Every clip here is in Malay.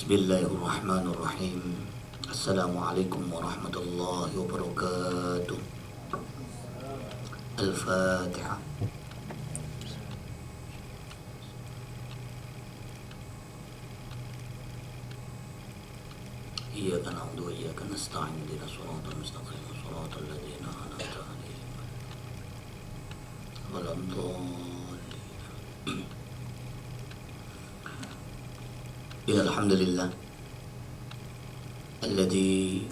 Bismillahirrahmanirrahim. Assalamualaikum warahmatullahi wabarakatuh. Al-Fatihah. Iyyaka na'budu wa iyyaka nasta'in ihdinas siratal mustaqim siratal ladzina an'amta 'alaihim ghairil maghdubi. Alhamdulillah alladzi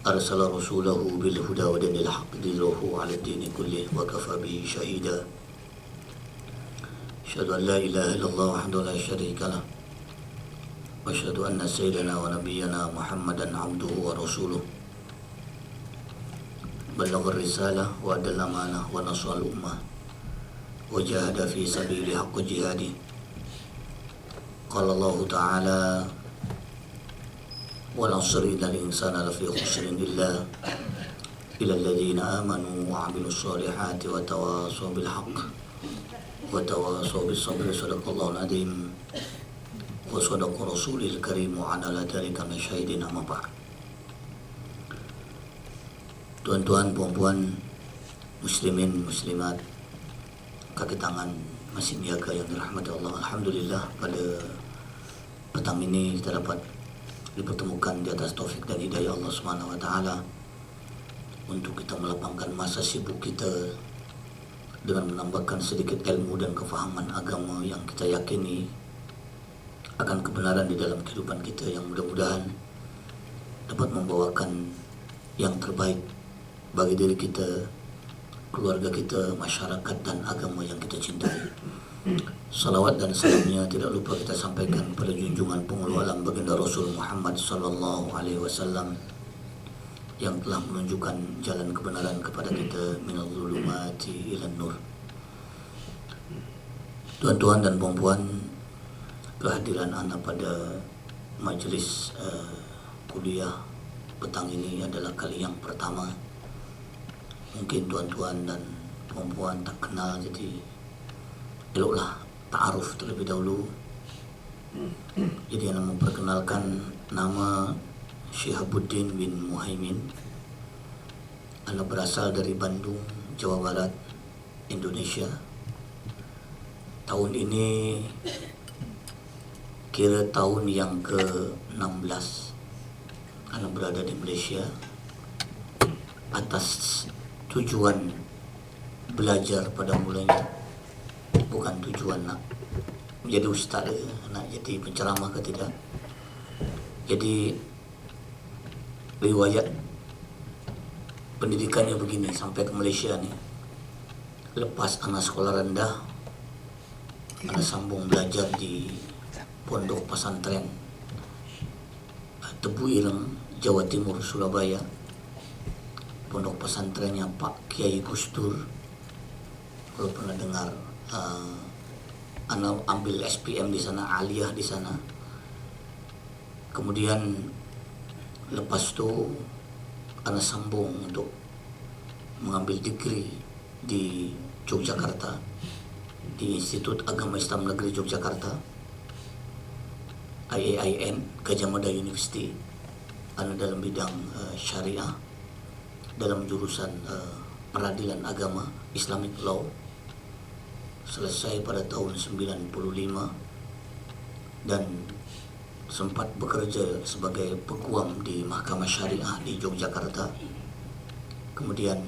arsala rasulahu bil huda wa dinil haqq liyudhhirahu 'ala ad-dini kullih wa kafa bihi shahida. Asyhadu an la ilaha illallah wahdahu la syarika lah wa asyhadu anna sayyidana wa nabiyyana Muhammadan 'abduhu wa rasuluh. Ballagha ar-risalah wa adalla al-amanah wa nasara al-ummah wa jahada fi sabili haqq jihadi. Qala Allah Ta'ala wal 'asri innal insana lafi khusrin illa alladhina amanu wa 'amilus solihati wa tawasaw bil haqq wa tawasaw bis sabri. Shadaqallahul 'azim wa shadaqa rasulil karim wa 'ala dzalika masyahidin. Amma ba'd. Tuan-tuan, puan-puan, muslimin, muslimat, kaki tangan masih niaga yang dirahmati Allah. Alhamdulillah, pada petang ini kita dapat dipertemukan di atas taufik dan hidayah Allah Subhanahu wa taala untuk kita melapangkan masa sibuk kita dengan menambahkan sedikit ilmu dan kefahaman agama yang kita yakini akan kebenaran di dalam kehidupan kita, yang mudah-mudahan dapat membawakan yang terbaik bagi diri kita, keluarga kita, masyarakat dan agama yang kita cintai. Salawat dan salamnya tidak lupa kita sampaikan pada junjungan penghulu alam baginda Rasul Muhammad sallallahu alaihi wasallam yang telah menunjukkan jalan kebenaran kepada kita, minal zulumati ilan nur. Tuan-tuan dan puan-puan, kehadiran anda pada majlis kuliah petang ini adalah kali yang pertama. Mungkin tuan-tuan dan puan-puan tak kenal, jadi eloklah ta'aruf terlebih dahulu. Jadi anda memperkenalkan, nama Syihabuddin bin Muhaimin. Anda berasal dari Bandung, Jawa Barat, Indonesia. Tahun ini kira tahun yang ke-16 Anda berada di Malaysia atas tujuan belajar pada mulanya, bukan tujuan nak menjadi ustaz, nak jadi penceramah ke tidak. Jadi riwayat pendidikannya begini sampai ke Malaysia ni. Lepas anak sekolah rendah, anak sambung belajar di pondok pesantren Tebu Ireng, Jawa Timur, Surabaya. Pondok pesantrennya Pak Kiai Gustur. Kalau pernah dengar, anak ambil SPM di sana, aliyah di sana. Kemudian lepas itu anak sambung untuk mengambil degree di Yogyakarta, di Institut Agama Islam Negeri Yogyakarta, IAIN, Gajah Mada University. Anak dalam bidang syariah, dalam jurusan peradilan agama, Islamic Law. Selesai pada tahun 95 dan sempat bekerja sebagai peguam di Mahkamah Syariah di Yogyakarta. Kemudian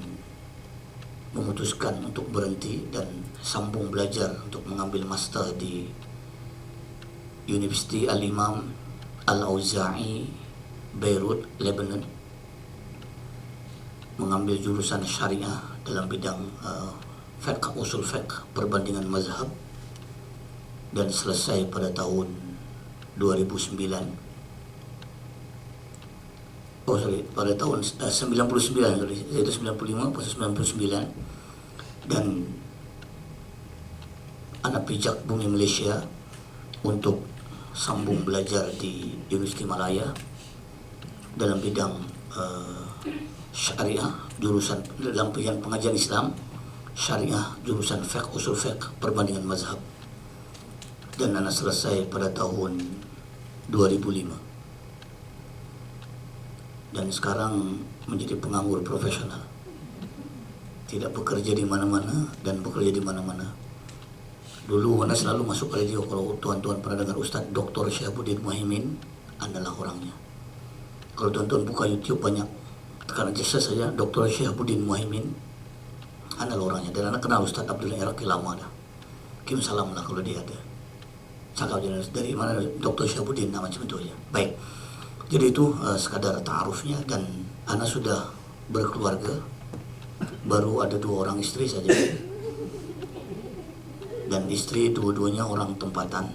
memutuskan untuk berhenti dan sambung belajar untuk mengambil master di University Al-Imam Al-Auza'i, Beirut, Lebanon. Mengambil jurusan syariah dalam bidang fiqh, usul fiqh, perbandingan mazhab, dan selesai pada tahun 2009. Pada tahun 99, yaitu 95 pada 99. Dan anak pijak bumi Malaysia untuk sambung belajar di Universiti Malaya dalam bidang syariah, jurusan dalam bidang pengajian Islam, syariah, jurusan fiqh, usul fiqh, perbandingan mazhab. Dan anak selesai pada tahun 2005. Dan sekarang menjadi penganggur profesional. Tidak bekerja di mana-mana dan bekerja di mana-mana. Dulu Wana selalu masuk ke radio, kalau tuan-tuan pernah dengar Ustaz Dr. Syahabuddin Muhaimin, adalah orangnya. Kalau tuan-tuan buka YouTube banyak, tekan aja saja Dr. Syahabuddin Muhaimin, adalah orangnya. Dan anak kenal Ustaz Abdul Iraqi lama dah. Kim salam lah kalau dia ada. Cakap dari mana Dr. Syahabuddin, nama macam itu aja. Baik. Jadi itu sekadar ta'arufnya, dan anak sudah berkeluarga, baru ada 2 orang istri saja. Dan istri dua-duanya orang tempatan.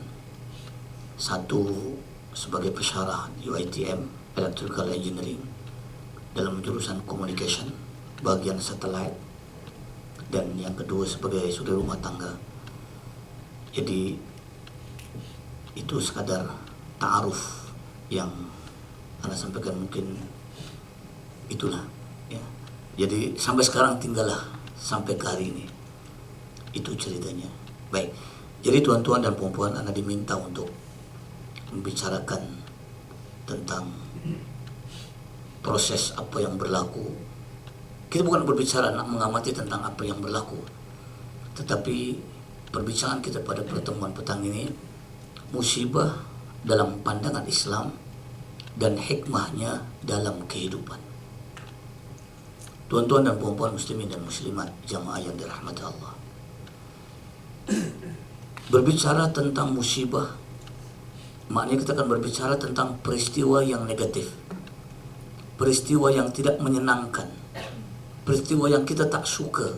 Satu sebagai pesyarah UiTM, Electrical Engineering, dalam jurusan Communication, bagian satelit. Dan yang kedua sebagai suri rumah tangga. Jadi itu sekadar ta'aruf yang Anda sampaikan, mungkin itulah ya. Jadi sampai sekarang tinggallah sampai ke hari ini. Itu ceritanya. Baik. Jadi tuan-tuan dan puan-puan, Anda diminta untuk membicarakan tentang proses apa yang berlaku. Kita bukan berbicara nak mengamati tentang apa yang berlaku, tetapi perbincangan kita pada pertemuan petang ini musibah dalam pandangan Islam dan hikmahnya dalam kehidupan. Tuan-tuan dan puan-puan muslimin dan muslimat, jamaah yang dirahmati Allah. Berbicara tentang musibah, maknanya kita akan berbicara tentang peristiwa yang negatif, peristiwa yang tidak menyenangkan, peristiwa yang kita tak suka,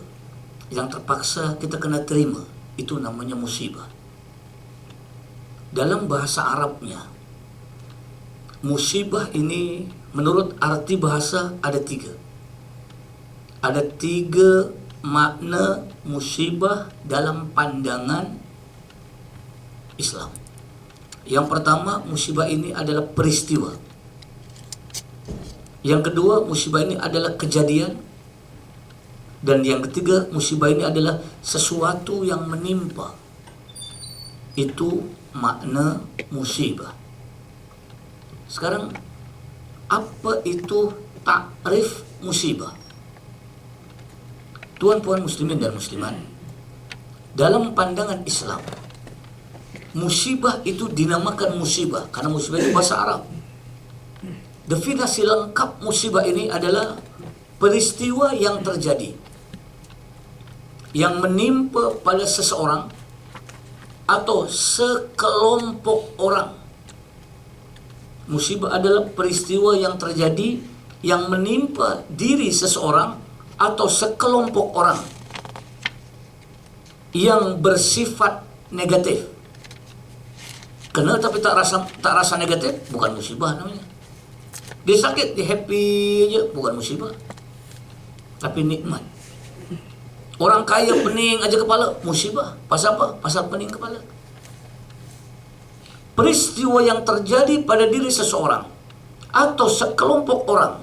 yang terpaksa kita kena terima. Itu namanya musibah. Dalam bahasa Arabnya, musibah ini menurut arti bahasa ada 3. Ada 3 makna musibah dalam pandangan Islam. Yang pertama, musibah ini adalah peristiwa. Yang kedua, musibah ini adalah kejadian. Dan yang ketiga, musibah ini adalah sesuatu yang menimpa. Itu makna musibah. Sekarang, apa itu takrif musibah? Tuan-puan muslimin dan muslimat, dalam pandangan Islam, musibah itu dinamakan musibah karena musibah itu bahasa Arab. Definisi lengkap musibah ini adalah peristiwa yang terjadi, yang menimpa pada seseorang atau sekelompok orang. Musibah adalah peristiwa yang terjadi yang menimpa diri seseorang atau sekelompok orang yang bersifat negatif. Kena tapi tak rasa negatif, bukan musibah namanya. Dia sakit, dia happy aja, bukan musibah, tapi nikmat. Orang kaya pening aja kepala, musibah. Pasal apa? Pasal pening kepala. Peristiwa yang terjadi pada diri seseorang atau sekelompok orang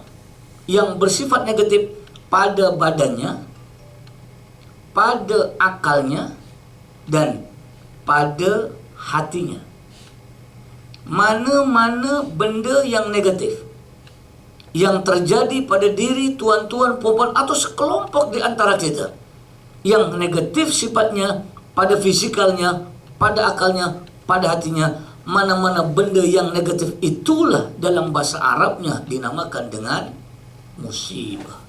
yang bersifat negatif pada badannya, pada akalnya, dan pada hatinya. Mana-mana benda yang negatif yang terjadi pada diri tuan-tuan, puan-puan atau sekelompok di antara kita, yang negatif sifatnya pada fisikalnya, pada akalnya, pada hatinya, mana-mana benda yang negatif itulah dalam bahasa Arabnya dinamakan dengan musibah.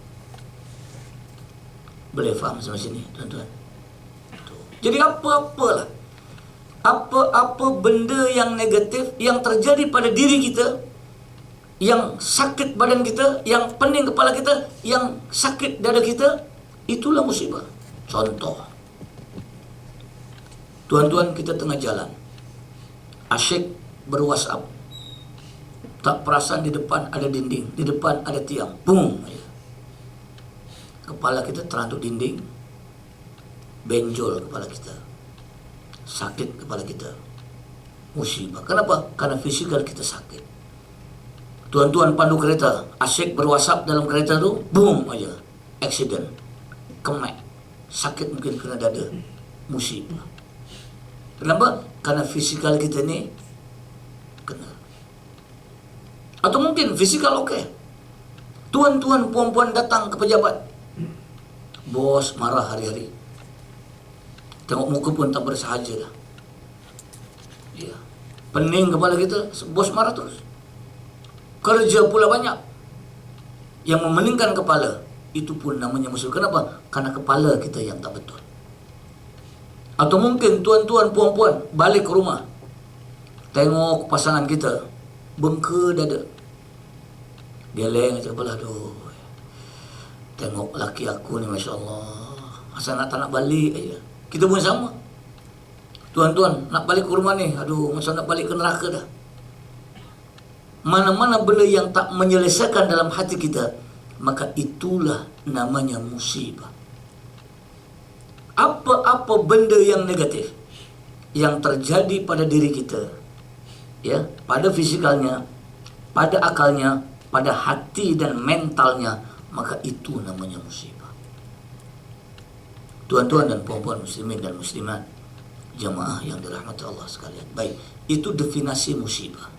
Boleh faham sampai sini, tuan-tuan? Jadi apa-apa benda yang negatif yang terjadi pada diri kita, yang sakit badan kita, yang pening kepala kita, yang sakit dada kita, itulah musibah. Contoh, tuan-tuan, kita tengah jalan, asyik ber-WhatsApp, tak perasan di depan ada dinding, di depan ada tiang, boom, kepala kita terantuk dinding, benjol kepala kita, sakit kepala kita, musibah. Kenapa? Karena fisikal kita sakit. Tuan-tuan pandu kereta, asyik ber-WhatsApp dalam kereta tu, boom aja, accident, kemek, sakit mungkin kena dada, musibah. Kenapa? Karena fisikal kita ni kena. Atau mungkin fisikal okey. Tuan-tuan, puan-puan datang ke pejabat. Bos marah hari-hari. Tengok muka pun tak bersahaja dah. Ya. Pening kepala kita, bos marah terus. Kerja pula banyak. Yang memeningkan kepala, itu pun namanya musuh. Kenapa? Karena kepala kita yang tak betul. Atau mungkin tuan-tuan, puan-puan balik ke rumah, tengok pasangan kita bengke dada. Geleng aja kepala, aduh. Tengok laki aku ni, Masya Allah, asal tak nak balik aja. Kita pun sama. Tuan-tuan, nak balik ke rumah ni, aduh, macam nak balik ke neraka dah. Mana-mana benda yang tak menyelesaikan dalam hati kita, maka itulah namanya musibah. Apa-apa benda yang negatif yang terjadi pada diri kita, ya, pada fisikalnya, pada akalnya, pada hati dan mentalnya, maka itu namanya musibah. Tuan-tuan dan puan-puan muslimin dan muslimat, jamaah yang dirahmati Allah sekalian. Baik, itu definisi musibah.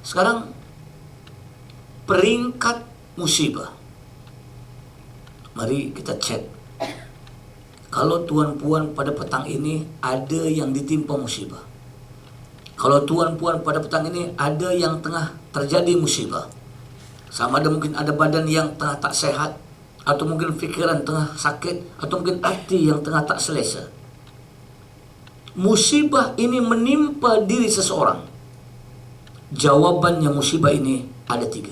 Sekarang peringkat musibah. Mari kita cek. Kalau tuan-puan pada petang ini ada yang ditimpa musibah. Kalau tuan-puan pada petang ini ada yang tengah terjadi musibah. Sama ada mungkin ada badan yang tengah tak sehat, atau mungkin fikiran tengah sakit, atau mungkin hati yang tengah tak selesa. Musibah ini menimpa diri seseorang. Jawabannya musibah ini ada 3.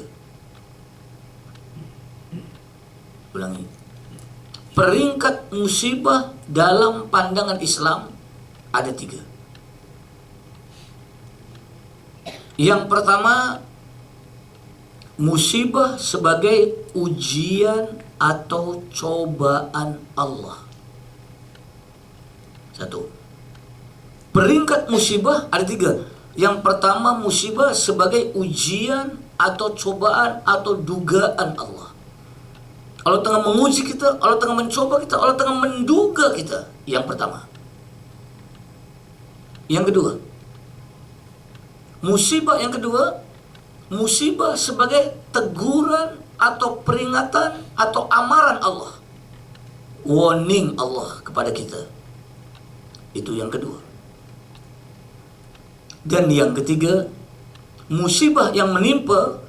Ulangi. Peringkat musibah dalam pandangan Islam ada 3. Yang pertama, musibah sebagai ujian atau cobaan Allah. 1. Peringkat musibah ada 3. Yang pertama, musibah sebagai ujian atau cobaan atau dugaan Allah. Allah tengah menguji kita, Allah tengah mencoba kita, Allah tengah menduga kita. Yang pertama. Yang kedua, musibah sebagai teguran atau peringatan atau amaran Allah. Warning Allah kepada kita. Itu yang kedua. Dan yang ketiga, musibah yang menimpa,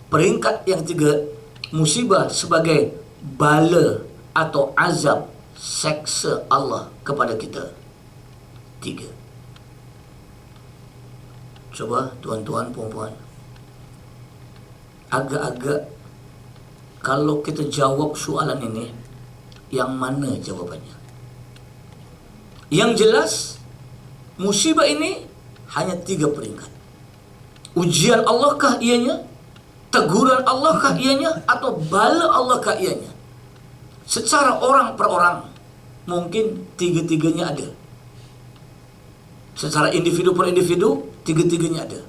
peringkat yang 3, musibah sebagai bala atau azab seksa Allah kepada kita. 3. Coba tuan-tuan, puan-puan, agak-agak kalau kita jawab soalan ini, yang mana jawabannya? Yang jelas, musibah ini hanya 3 peringkat. Ujian Allahkah ianya? Teguran Allahkah ianya? Atau bala Allahkah ianya? Secara orang per orang, mungkin 3-tiganya ada. Secara individu per individu, 3-tiganya ada.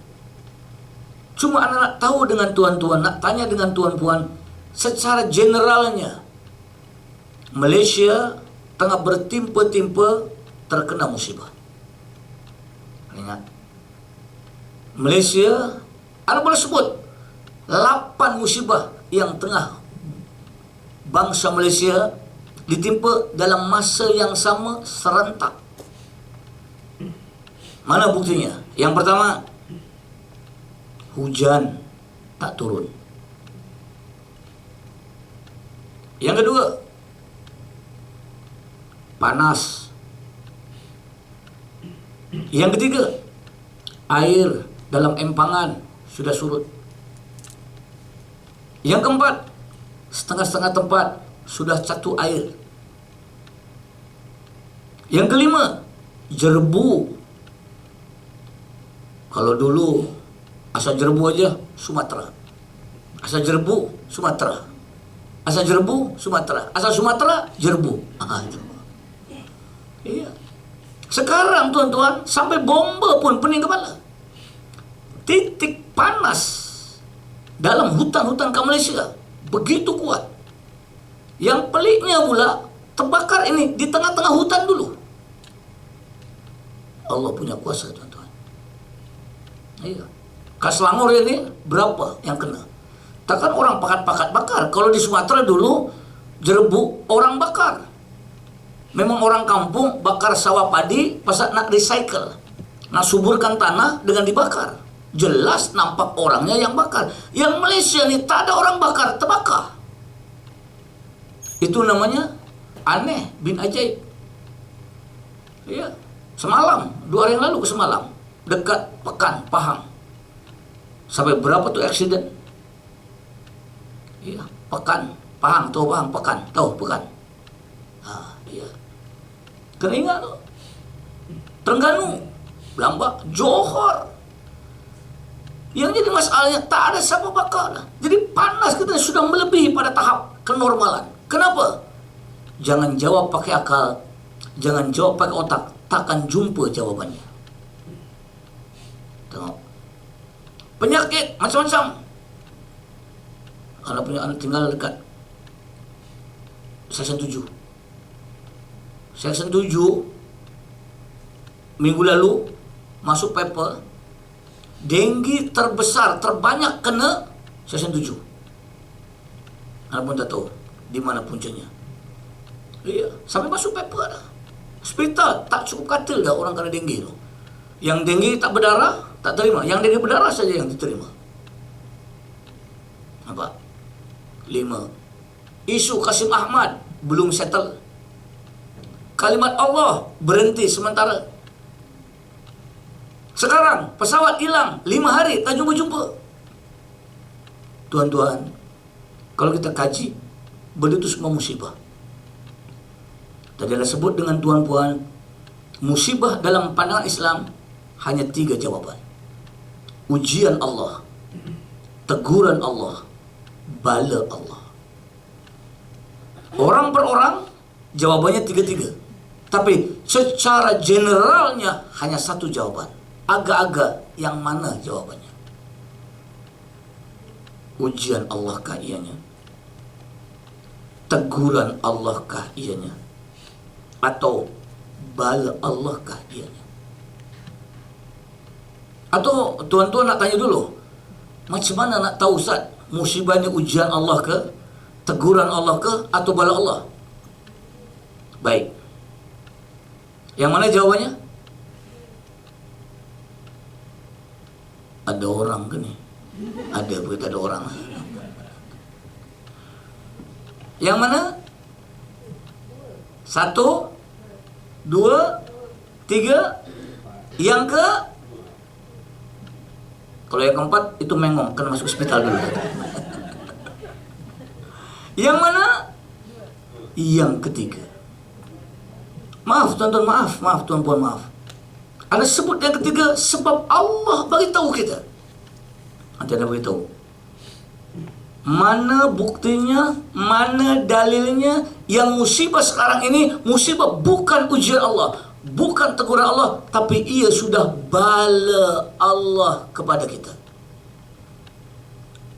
Cuma anak nak tahu dengan tuan-tuan, nak tanya dengan tuan-puan, secara generalnya, Malaysia tengah bertimpa-timpa terkena musibah. Ingat, Malaysia, anda boleh sebut 8 musibah yang tengah bangsa Malaysia ditimpa dalam masa yang sama serentak. Mana buktinya? Yang pertama, hujan tak turun. Yang kedua, panas. Yang ketiga, air dalam empangan sudah surut. Yang keempat, setengah-setengah tempat sudah catu air. Yang kelima, jerbu. Kalau dulu asal jerbu aja Sumatera. Asal jerbu Sumatera. Asal jerbu Sumatera. Asal Sumatera jerbu. Iya. Sekarang tuan-tuan, sampai bomba pun pening kepala. Titik panas dalam hutan-hutan ke Malaysia begitu kuat. Yang peliknya pula, terbakar ini di tengah-tengah hutan dulu. Allah punya kuasa, tuan-tuan. Iya. Ke Selangor ini berapa yang kena? Takkan orang pakat-pakat bakar. Kalau di Sumatera dulu jerebu orang bakar. Memang orang kampung bakar sawah padi pasal nak recycle. Nak suburkan tanah dengan dibakar. Jelas nampak orangnya yang bakar. Yang Malaysia ni tak ada orang bakar, terbakar. Itu namanya aneh bin ajaib. Ya, semalam, 2 hari yang lalu ke semalam, dekat Pekan, Pahang. Sampai berapa tuh aksiden? Iya, Pekan, Pahang, tahu Pahang, Pekan, tahu Pekan. Iya. Kena ingat tuh. Terengganu, Belambak, Johor. Yang jadi masalahnya tak ada siapa bakar. Jadi panas kita sudah melebihi pada tahap kenormalan. Kenapa? Jangan jawab pakai akal, jangan jawab pakai otak, takkan jumpa jawabannya. Tengok. Penyakit macam-macam. Anak punya anak tinggal dekat Seksyen 7. Seksyen 7 minggu lalu masuk paper, denggi terbesar, terbanyak kena Seksyen 7. Anak pun tak tahu di mana puncanya. Iya, sampai masuk paper dah. Hospital tak cukup kata dah orang kena denggi tu. Yang denggi tak berdarah, tak terima. Yang denggi berdarah saja yang diterima. Nampak? 5. Isu Kasim Ahmad belum settle. Kalimat Allah berhenti sementara. Sekarang pesawat hilang 5 hari tak jumpa-jumpa. Tuan-tuan, kalau kita kaji, benda itu semua musibah. Tadi anda sebut dengan tuan-puan, musibah dalam pandangan Islam hanya 3 jawaban. Ujian Allah, teguran Allah, bala Allah. Orang per orang jawabannya 3-3. Tapi secara generalnya hanya 1 jawaban. Agak-agak yang mana jawabannya? Ujian Allah kah ianya? Teguran Allah kah ianya? Atau bala Allah kah ianya? Atau tuan-tuan nak tanya dulu, macam mana nak tahu Ustaz, musibah ni ujian Allah ke, teguran Allah ke, atau bala Allah? Baik, yang mana jawabannya? Ada orang ke ni? Ada pun tak ada orang. Yang mana? 1, 2, 3. Yang ke? Kalau yang keempat itu mengong, kena masuk hospital dulu. Yang mana? Yang ketiga. Maaf tuan-tuan, maaf tuan-puan, maaf. Anda sebut yang ketiga sebab Allah bagi tahu kita. Nanti Anda beritahu mana buktinya, mana dalilnya yang musibah sekarang ini musibah bukan ujian Allah, bukan teguran Allah, tapi ia sudah bala Allah kepada kita.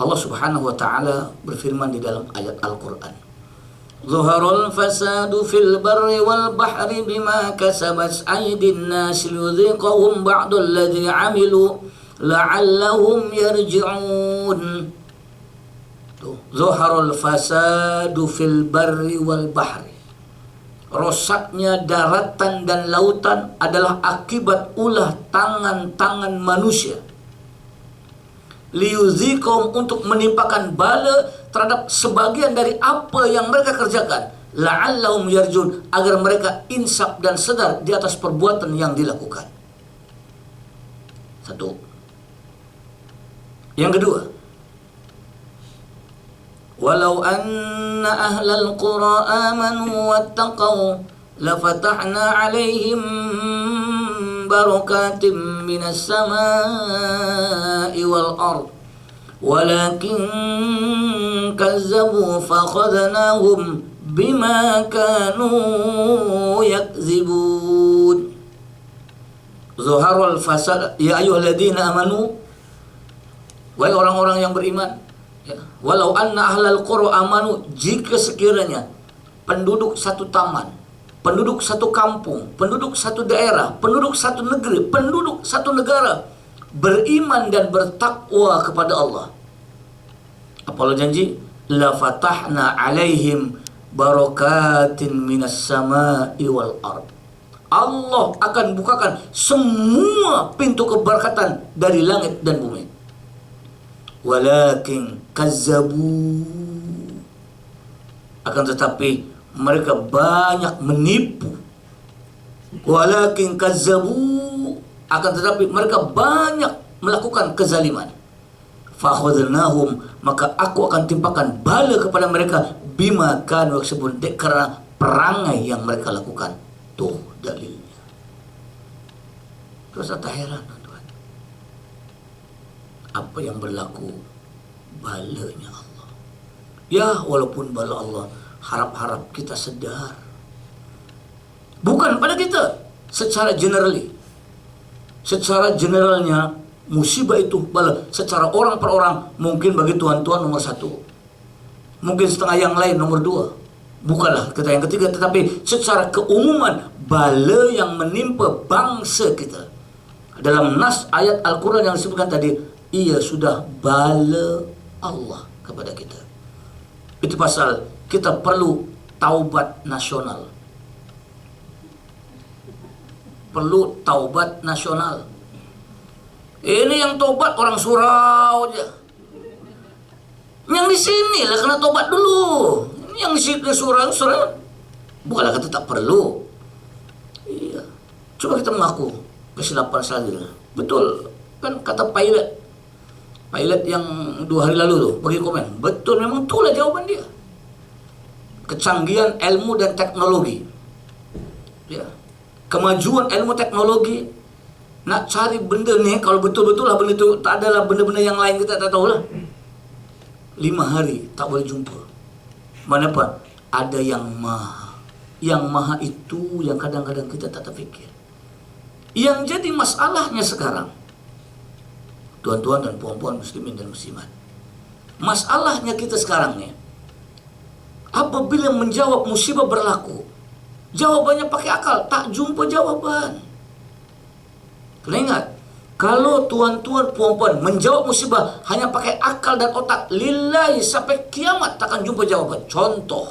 Allah Subhanahu wa taala berfirman di dalam ayat Al-Qur'an, Zuharul fasadu fil barri wal bahri bima kasabat aydin nas liyudhiqahum ba'dal ladzi 'amilu la'allahum yarji'un. Zuharul fasadu fil barri wal bahri. Rosaknya daratan dan lautan adalah akibat ulah tangan-tangan manusia. Liyudhiqahum, untuk menimpakan bala terhadap sebagian dari apa yang mereka kerjakan, la'allahum yarjun, agar mereka insaf dan sedar di atas perbuatan yang dilakukan. 1. Yang kedua, walau anna ahlal qura amanu wattaqau lafatahna alaihim barakatim minas samai wal ard walakin kazzabu fakhadnahum bima kanu yakzibun. Zuharul fasad, ya ayyuhalladzina amanu, wahai orang-orang yang beriman, ya. Walau anna ahlal qura amanu, jika sekiranya penduduk satu taman, penduduk satu kampung, penduduk satu daerah, penduduk satu negeri, penduduk satu negara, beriman dan bertakwa kepada Allah. Apa Allah janji? La fatahna alaihim barakatin minas sama'i wal ard. Allah akan bukakan semua pintu keberkatan dari langit dan bumi. Walakin kazzabu, akan tetapi mereka banyak menipu. Walakin kazzabu, akan tetapi mereka banyak melakukan kezaliman. Fakhadnahum, maka aku akan timpakan bala kepada mereka bima kanu yaksubun, karena perangai yang mereka lakukan. Tuh dalilnya. Terus tak heran tuan, apa yang berlaku? Balanya Allah. Ya, walaupun bala Allah, harap-harap kita sedar. Bukan pada kita, secara generally. Secara generalnya musibah itu bala. Secara orang per orang, mungkin bagi tuan-tuan nomor 1, mungkin setengah yang lain nomor 2, bukanlah kita yang ketiga. Tetapi secara keumuman, bala yang menimpa bangsa kita, dalam nas ayat Al-Quran yang disebutkan tadi, ia sudah bala Allah kepada kita. Itu pasal kita perlu taubat nasional. Perlu taubat nasional. Ini yang taubat orang surau aja. Yang di sini lah kena taubat dulu. Yang di situ surau bukanlah kata tak perlu. Iya. Coba kita mengaku kesilapan selanjutnya. Betul kan kata pilot yang 2 hari lalu tuh bagi komen. Betul, memang itulah jawaban dia. Kecanggihan ilmu dan teknologi. Ya. Kemajuan ilmu teknologi, nak cari benda ni, kalau betul-betul lah benda tu, tak adalah benda-benda yang lain kita tak tahu lah. 5 hari tak boleh jumpa. Mana apa? Ada yang maha. Yang maha itu yang kadang-kadang kita tak terfikir. Yang jadi masalahnya sekarang, tuan-tuan dan puan-puan muslimin dan muslimat, masalahnya kita sekarang ni, apabila menjawab musibah berlaku, jawabannya pakai akal, tak jumpa jawaban. Kena ingat, kalau tuan-tuan puan-puan menjawab musibah hanya pakai akal dan otak, lillahi sampai kiamat takkan jumpa jawaban. Contoh,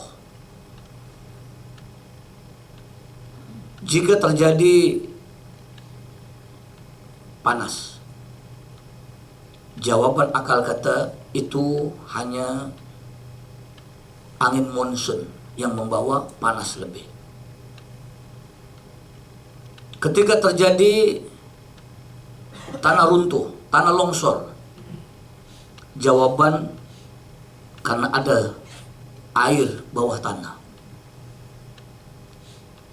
jika terjadi panas, jawaban akal kata itu hanya angin monsun yang membawa panas lebih. Ketika terjadi tanah runtuh, tanah longsor, jawaban karena ada air bawah tanah.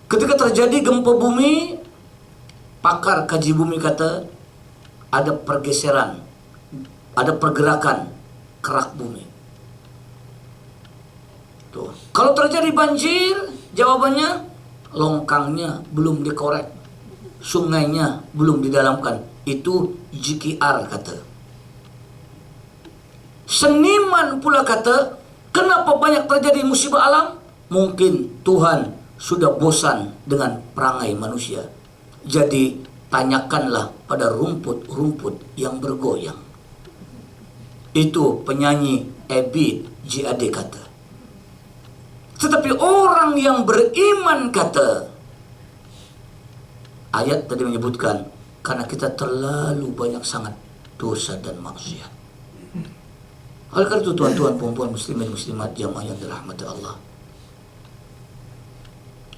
Ketika terjadi gempa bumi, pakar kaji bumi kata ada pergeseran, ada pergerakan kerak bumi. Tuh. Kalau terjadi banjir, jawabannya longkangnya belum dikorek, sungainya belum didalamkan. Itu GKR kata. Seniman pula kata, kenapa banyak terjadi musibah alam? Mungkin Tuhan sudah bosan dengan perangai manusia. Jadi tanyakanlah pada rumput-rumput yang bergoyang. Itu penyanyi Ebit JAD kata. Tetapi orang yang beriman kata, ayat tadi menyebutkan, karena kita terlalu banyak sangat dosa dan maksiat. Oleh karena itu tuan-tuan, puan-puan, muslimin, muslimat, jamaah yang dirahmati Allah,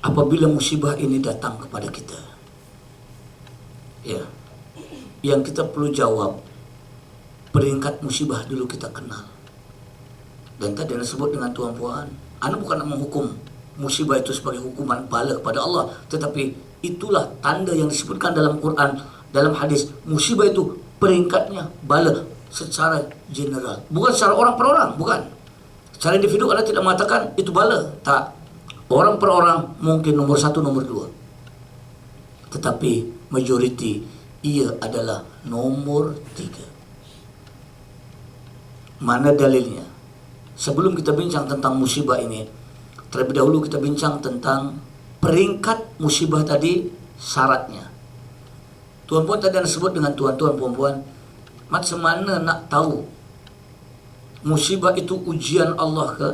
apabila musibah ini datang kepada kita, ya, yang kita perlu jawab, peringkat musibah dulu kita kenal. Dan tadi Anda sebut dengan tuan-puan, Anda bukan nak menghukum musibah itu sebagai hukuman bala kepada Allah, tetapi itulah tanda yang disebutkan dalam Quran, dalam hadis. Musibah itu peringkatnya bala secara general, bukan secara orang per orang, bukan. Secara individu Allah tidak mengatakan itu bala, tak. Orang per orang mungkin nomor 1, nomor 2, tetapi majoriti ia adalah nomor 3. Mana dalilnya? Sebelum kita bincang tentang musibah ini, terlebih dahulu kita bincang tentang peringkat musibah tadi, syaratnya. Tuan-puan tadi anda sebut dengan tuan-tuan, puan-puan, macam mana nak tahu musibah itu ujian Allah ke,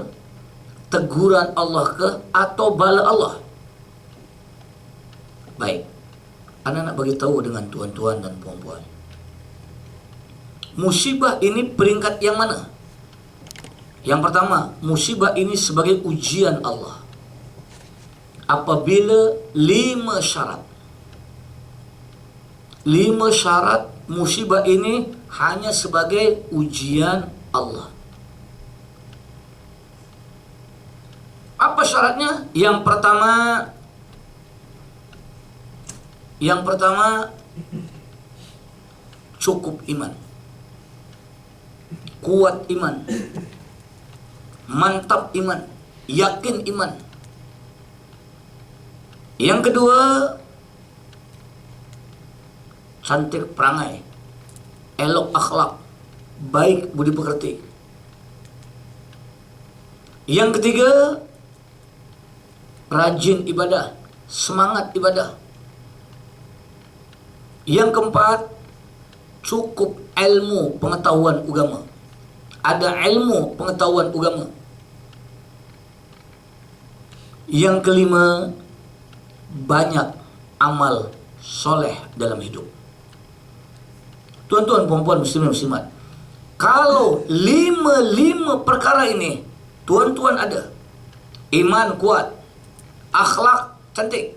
teguran Allah ke, atau bala Allah? Baik, anda nak bagi tahu dengan tuan-tuan dan puan-puan, musibah ini peringkat yang mana? Yang pertama, musibah ini sebagai ujian Allah apabila 5 syarat. 5 syarat musibah ini hanya sebagai ujian Allah. Apa syaratnya? Yang pertama cukup iman, kuat iman, mantap iman, yakin iman. Yang kedua, cantik perangai, elok akhlak, baik budi pekerti. Yang ketiga, rajin ibadah, semangat ibadah. Yang keempat, cukup ilmu pengetahuan agama. Ada ilmu pengetahuan agama. Yang kelima, banyak amal soleh dalam hidup. Tuan-tuan, puan-puan, muslimin, muslimat, kalau 5 perkara ini tuan-tuan ada, iman kuat, akhlak cantik,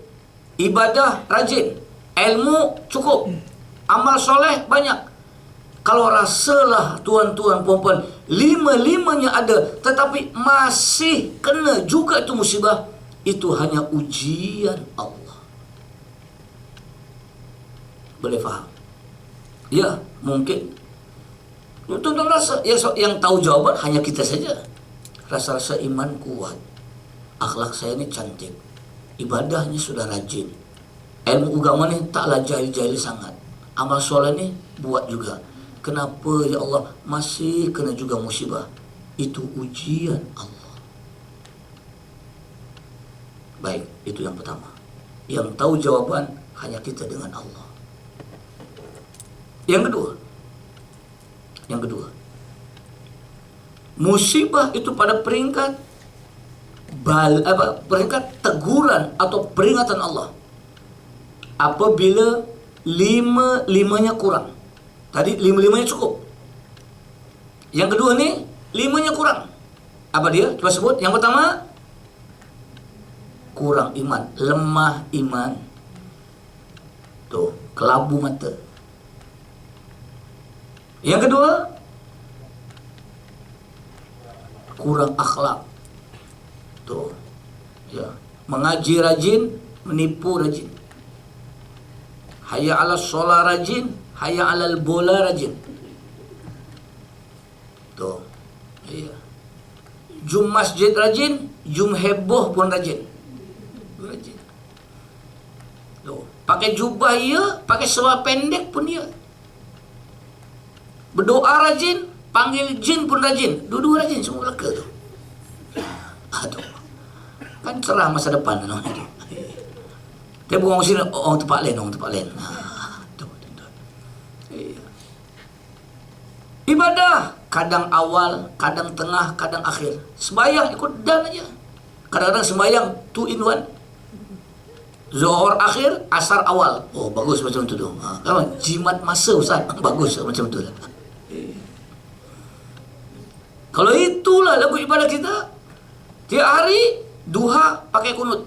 ibadah rajin, ilmu cukup, amal soleh banyak. Kalau rasalah tuan-tuan, puan-puan, 5-5-nya ada, tetapi masih kena juga itu musibah, itu hanya ujian Allah. Boleh faham? Ya, mungkin tuan-tuan rasa yang tahu jawaban hanya kita saja. Rasa-rasa iman kuat, akhlak saya ini cantik, ibadahnya sudah rajin, ilmu agama ni taklah jahil-jahil sangat, amal soleh ni buat juga. Kenapa ya Allah masih kena juga musibah? Itu ujian Allah. Baik, itu yang pertama. Yang tahu jawaban hanya kita dengan Allah. Yang kedua, musibah itu pada peringkat peringkat teguran atau peringatan Allah apabila 5-5-nya kurang. Tadi 5-5-nya cukup. Yang kedua ni 5-nya kurang. Apa dia? Coba sebut. Yang pertama, kurang iman, lemah iman. Tuh, kelabu mata. Yang kedua, kurang akhlak. Tuh, ya, mengaji rajin, menipu rajin. Hayya 'alas shalah rajin, hayya 'alal bola rajin. Tuh, iya. Jum masjid rajin, jum heboh pun rajin. Rajin. Tuh, pakai jubah iya, pakai seluar pendek pun dia. Berdoa rajin, panggil jin pun rajin. Dua-dua rajin, semua leka tu. Aduh. Kan cerah masa depan namanya tu. Dia bukan orang sini, orang tempat lain. Ibadah kadang awal, kadang tengah, kadang akhir. Sembayang ikut dan aja. Kadang-kadang sembayang 2 in 1. Zuhur akhir, asar awal. Oh, bagus macam tu tu. Kan jimat masa Ustaz. Bagus macam tu lah. Kalau itulah lagu ibadah kita, tiap hari duha pakai kunut.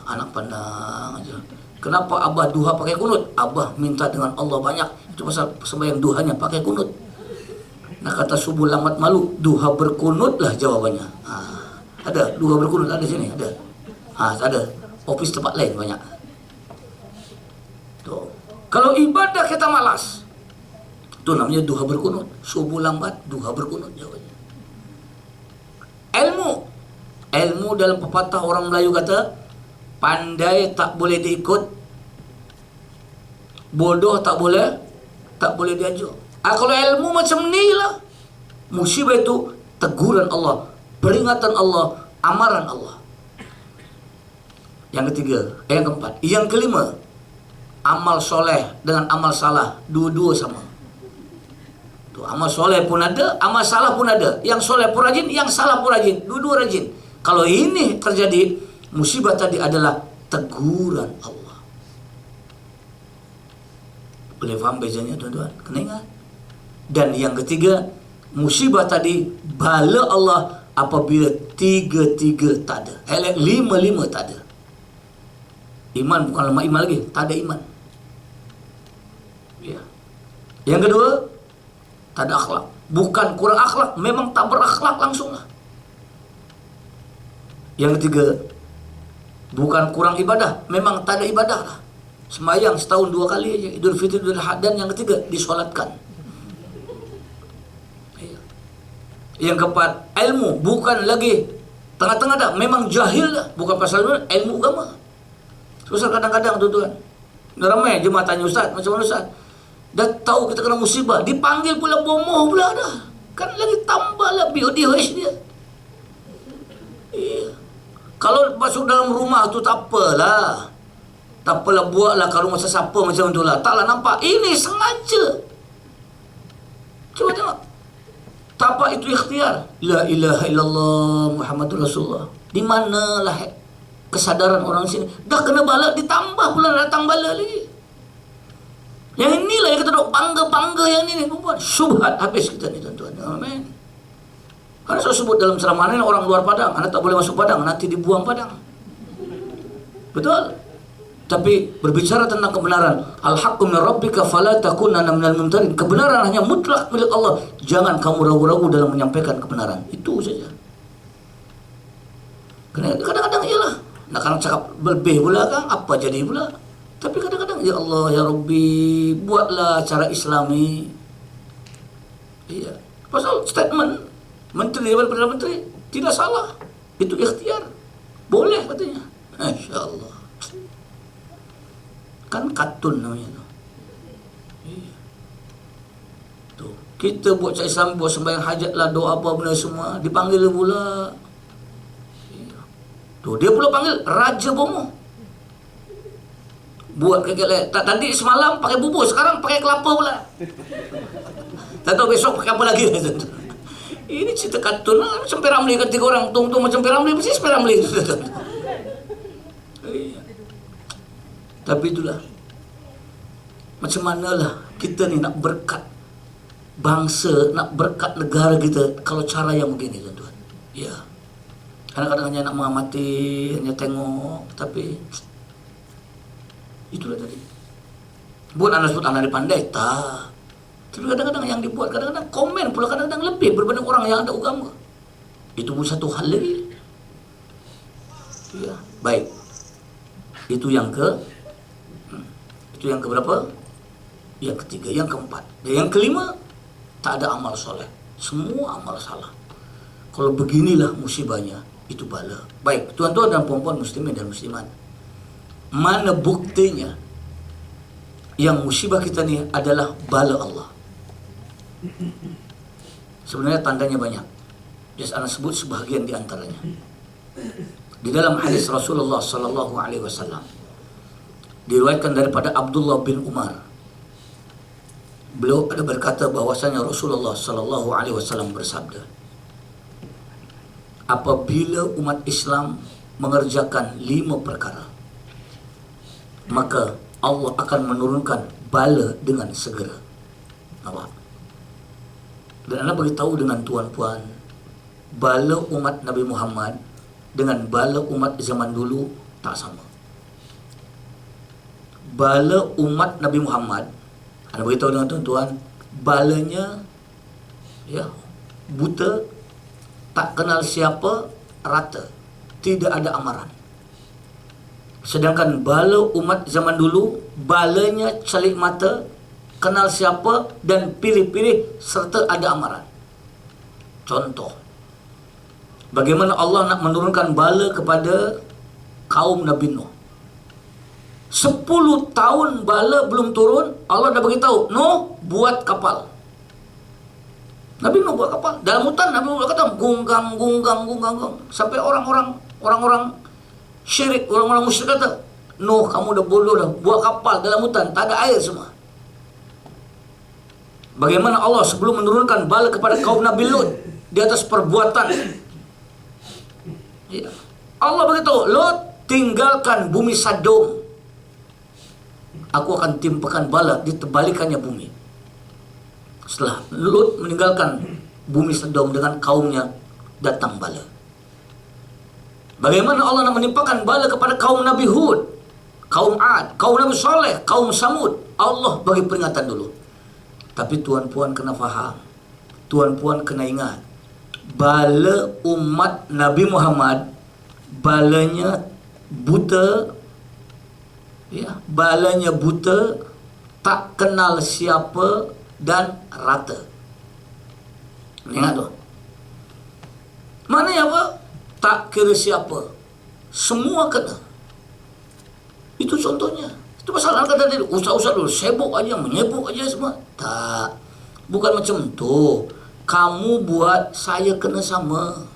Anak pandang aja. Kenapa abah duha pakai kunut? Abah minta dengan Allah banyak. Itu pasal sembahyang duhanya pakai kunut. Nah, kata subuh lambat malu, duha berkunut lah jawabannya. Ada duha berkunut, ada sini, ada. Ada. Office tempat lain banyak. Tuh. Kalau ibadah kita malas, itu namanya duha berkunut. Subuh lambat, duha berkunut jawabannya. Ilmu dalam pepatah orang Melayu kata, pandai tak boleh diikut, bodoh tak boleh diajar. Kalau ilmu macam ni lah, musibah itu teguran Allah, peringatan Allah, amaran Allah. Yang ketiga, yang keempat, yang kelima, amal soleh dengan amal salah, dua-dua sama. Tuh, amal soleh pun ada, amal salah pun ada. Yang soleh pun rajin, yang salah pun rajin, dua-dua rajin. Kalau ini terjadi, musibah tadi adalah teguran Allah. Boleh faham bezanya tuan-tuan? Kena ingat. Dan yang ketiga, musibah tadi bala Allah apabila tiga-tiga tak ada. Lima-lima tak ada. Iman bukan lemah iman lagi, tak ada iman. Ya. Yang kedua, tak ada akhlak. Bukan kurang akhlak, memang tak berakhlak langsung lah. Yang ketiga, bukan kurang ibadah, memang tak ada ibadah lah. Sembahyang setahun 2 kali aja, Idul Fitri, Idul Adha. Dan yang ketiga, disolatkan. Ya. Yang keempat, ilmu bukan lagi tengah-tengah dah, memang jahil dah, bukan pasal ilmu agama. Susah kadang-kadang tuan-tuan. Ramai jemaah tanya ustaz, macam mana ustaz? Dah tahu kita kena musibah, dipanggil pula bomoh pula dah. Kan lagi tambah lah BODH dia. Iya. Kalau masuk dalam rumah tu tak apalah. Tak apalah, buatlah kalau masa siapa macam tu lah. Taklah nampak. Ini sengaja. Cuba tengok. Tak apa itu ikhtiar. La ilaha illallah Muhammadur Rasulullah. Di manalah kesadaran orang sini? Dah kena bala, ditambah pula datang bala lagi. Yang inilah yang kita dok bangga-bangga yang ini. Syubhat habis kita ni tuan-tuan. Amin. Karena saya sebut dalam ceramah ini, orang luar Padang, anda tak boleh masuk Padang, nanti dibuang Padang. Betul. Tapi berbicara tentang kebenaran, al-haqqu min rabbika fala takunanna minal mumtarin. Kebenaran hanya mutlak milik Allah. Jangan kamu ragu-ragu dalam menyampaikan kebenaran. Itu saja. Kadang-kadang iyalah. Nak kadang cakap lebih pula kan, apa jadi pula. Tapi kadang-kadang, ya Allah, ya Rabbi, buatlah cara Islami. Iya. Pasal statement menteri daripada Perdana Menteri tidak salah. Itu ikhtiar. Boleh katanya. Masya Allah. Kan katun namanya tu. Iya. Tuh. Kita buat cara Islam, buat sembahyang hajat lah, doa apa benda semua, dipanggil pula. Tuh, dia pula panggil Raja Bomoh. Buat kekek. Tadi semalam pakai bubur, sekarang pakai kelapa pula. Tak tahu besok pakai apa lagi. Ini cerita kartun lah. Macam P.Ramlee kan 3 orang. Tung-tung macam P.Ramlee, persis P.Ramlee. Tapi itulah. Macam manalah kita ni nak berkat bangsa, nak berkat negara kita kalau cara yang begini tuan-tuan. Ya. Kadang-kadang hanya nak mengamati, hanya tengok, tapi itulah tadi. Buat anak sebut anak pandai, tak. Tapi kadang-kadang yang dibuat, kadang-kadang komen pula, kadang-kadang lebih berbanding orang yang ada agama. Itu pun satu hal lagi. Ya, baik. Itu yang ke berapa? Yang ketiga, yang keempat. Dan yang kelima, tak ada amal soleh. Semua amal salah. Kalau beginilah musibahnya, itu bala. Baik, tuan-tuan dan puan-puan muslimin dan muslimat, mana buktinya yang musibah kita ni adalah bala Allah? Sebenarnya tandanya banyak. Just ana sebut sebahagian di antaranya. Di dalam hadis Rasulullah sallallahu alaihi wasallam diriwayatkan daripada Abdullah bin Umar. Beliau ada berkata bahwasanya Rasulullah sallallahu alaihi wasallam bersabda, apabila umat Islam mengerjakan 5 perkara, maka Allah akan menurunkan bala dengan segera. Nampak? Dan anda beritahu dengan tuan-puan, bala umat Nabi Muhammad dengan bala umat zaman dulu tak sama. Bala umat Nabi Muhammad, anda beritahu dengan tuan-tuan, balanya ya buta, tak kenal siapa, rata, tidak ada amaran. Sedangkan bala umat zaman dulu, balanya celik mata, kenal siapa dan pilih-pilih serta ada amaran. Contoh, bagaimana Allah nak menurunkan bala kepada kaum Nabi Nuh. 10 tahun bala belum turun, Allah dah beritahu, Nuh buat kapal. Nabi Nuh buat kapal. Dalam hutan Nabi Nuh kata gunggang. Sampai orang-orang syirik, orang-orang musyrik kata, Nuh, kamu dah bodoh dah, buat kapal dalam hutan, tak ada air semua. Bagaimana Allah sebelum menurunkan bala kepada kaum Nabi Lut di atas perbuatan, ya, Allah beritahu, Lut, tinggalkan bumi Sadom, aku akan timpakan bala di terbalikannya bumi. Setelah Lut meninggalkan bumi Sadom dengan kaumnya, datang bala. Bagaimana Allah nak menimpakan bala kepada kaum Nabi Hud, kaum Ad, kaum Nabi Saleh, kaum Samud. Allah bagi peringatan dulu. Tapi tuan-puan kena faham, tuan-puan kena ingat, bala umat Nabi Muhammad, balanya buta, ya, balanya buta, tak kenal siapa dan rata. Ingat tu. Maknanya apa? Tak kira siapa, semua kena. Itu contohnya. Itu pasal kata tadi, ustaz-ustaz dulu sibuk aja, menyibuk aja semua. Tak, bukan macam tu. Kamu buat, saya kena sama.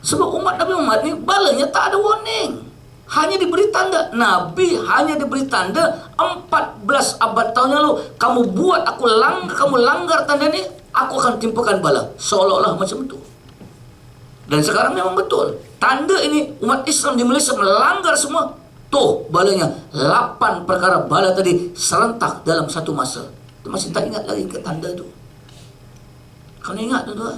Sebab umat Nabi Muhammad ni balanya tak ada warning, hanya diberi tanda. Nabi hanya diberi tanda 14 abad tahun lalu. Kamu buat aku kamu langgar tanda ni, aku akan timpakan bala. Seolah-olah macam tu. Dan sekarang memang betul. Tanda ini umat Islam di Malaysia melanggar semua. Tuh balanya 8 perkara bala tadi serentak dalam satu masa. Itu masih tak ingat lagi ke tanda tu. Kau ingat tuan-tuan?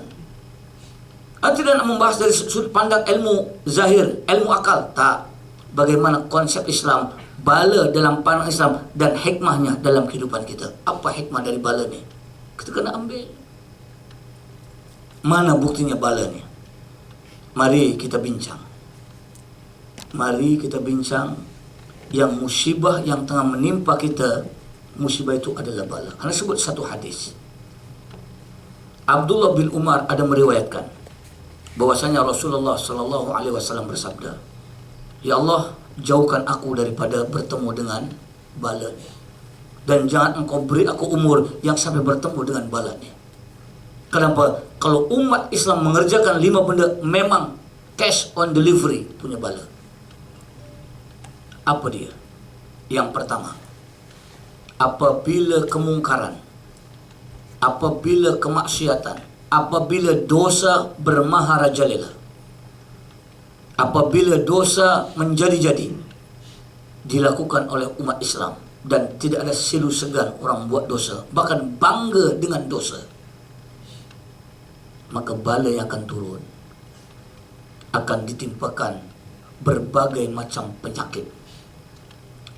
Tidak nak membahas dari sudut pandang ilmu zahir, ilmu akal. Tak. Bagaimana konsep Islam, bala dalam pandang Islam dan hikmahnya dalam kehidupan kita. Apa hikmah dari bala ni? Kita kena ambil. Mana buktinya bala ni? Mari kita bincang. Mari kita bincang yang musibah yang tengah menimpa kita. Musibah itu adalah bala. Karena sebut satu hadis. Abdullah bin Umar ada meriwayatkan bahwasanya Rasulullah sallallahu alaihi wasallam bersabda, "Ya Allah, jauhkan aku daripada bertemu dengan bala ni. Dan jangan engkau beri aku umur yang sampai bertemu dengan bala ni." Kenapa? Kalau umat Islam mengerjakan 5 benda, memang cash on delivery punya bala. Apa dia? Yang pertama, apabila kemungkaran, apabila kemaksiatan, apabila dosa bermaharajalela, apabila dosa menjadi-jadi dilakukan oleh umat Islam dan tidak ada silu segan orang buat dosa, bahkan bangga dengan dosa, maka bala yang akan turun akan ditimpakan berbagai macam penyakit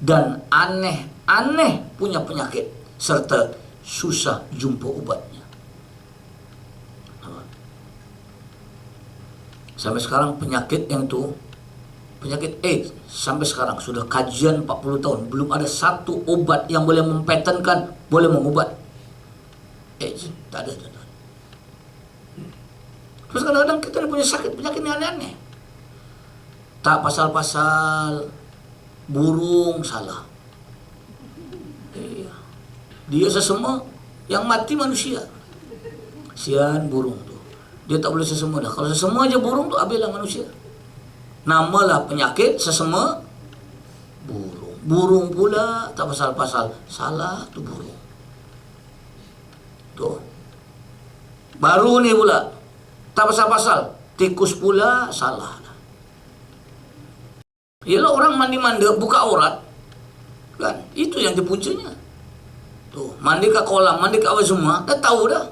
dan aneh-aneh punya penyakit serta susah jumpa ubatnya. Sampai sekarang penyakit yang tu, penyakit AIDS, sampai sekarang sudah kajian 40 tahun, belum ada satu obat yang boleh mempatenkan, boleh mengubat AIDS. Tak ada. Terus kadang-kadang kita punya sakit, penyakit yang aneh-aneh. Tak pasal-pasal burung salah. Dia sesama, yang mati manusia. Sian burung tu. Dia tak boleh sesama dah. Kalau sesama aja burung tu, habislah manusia. Namalah penyakit sesama burung. Burung pula tak pasal-pasal salah tu burung. Tu. Baru ni pula tak pasal-pasal tikus pula salah. Ialah orang mandi-manda buka aurat, kan? Itu yang dipuncanya. Tuh, mandi kat kolam, mandi kat apa semua, dah tahu dah.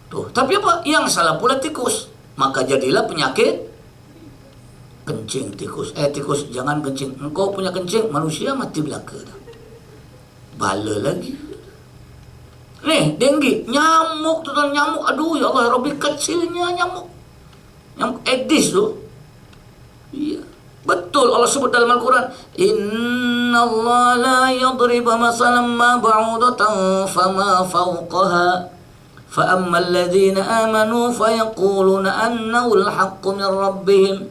Tuh, tapi apa? Yang salah pula tikus. Maka jadilah penyakit kencing tikus. Tikus jangan kencing. Engkau punya kencing, manusia mati belaka dah. Bala lagi. Nih, denggi, nyamuk tu tuan, nyamuk. Aduh, ya Allah, Rabbi, kecilnya nyamuk. Nyamuk Aedes tu. Iya. Betul Allah sebut dalam Al-Quran, Inna Allah la yadriba masalam ma ba'udatan fama fawqaha fa amma alladhina amanu fayaquluna annahu al-haqqu min rabbihim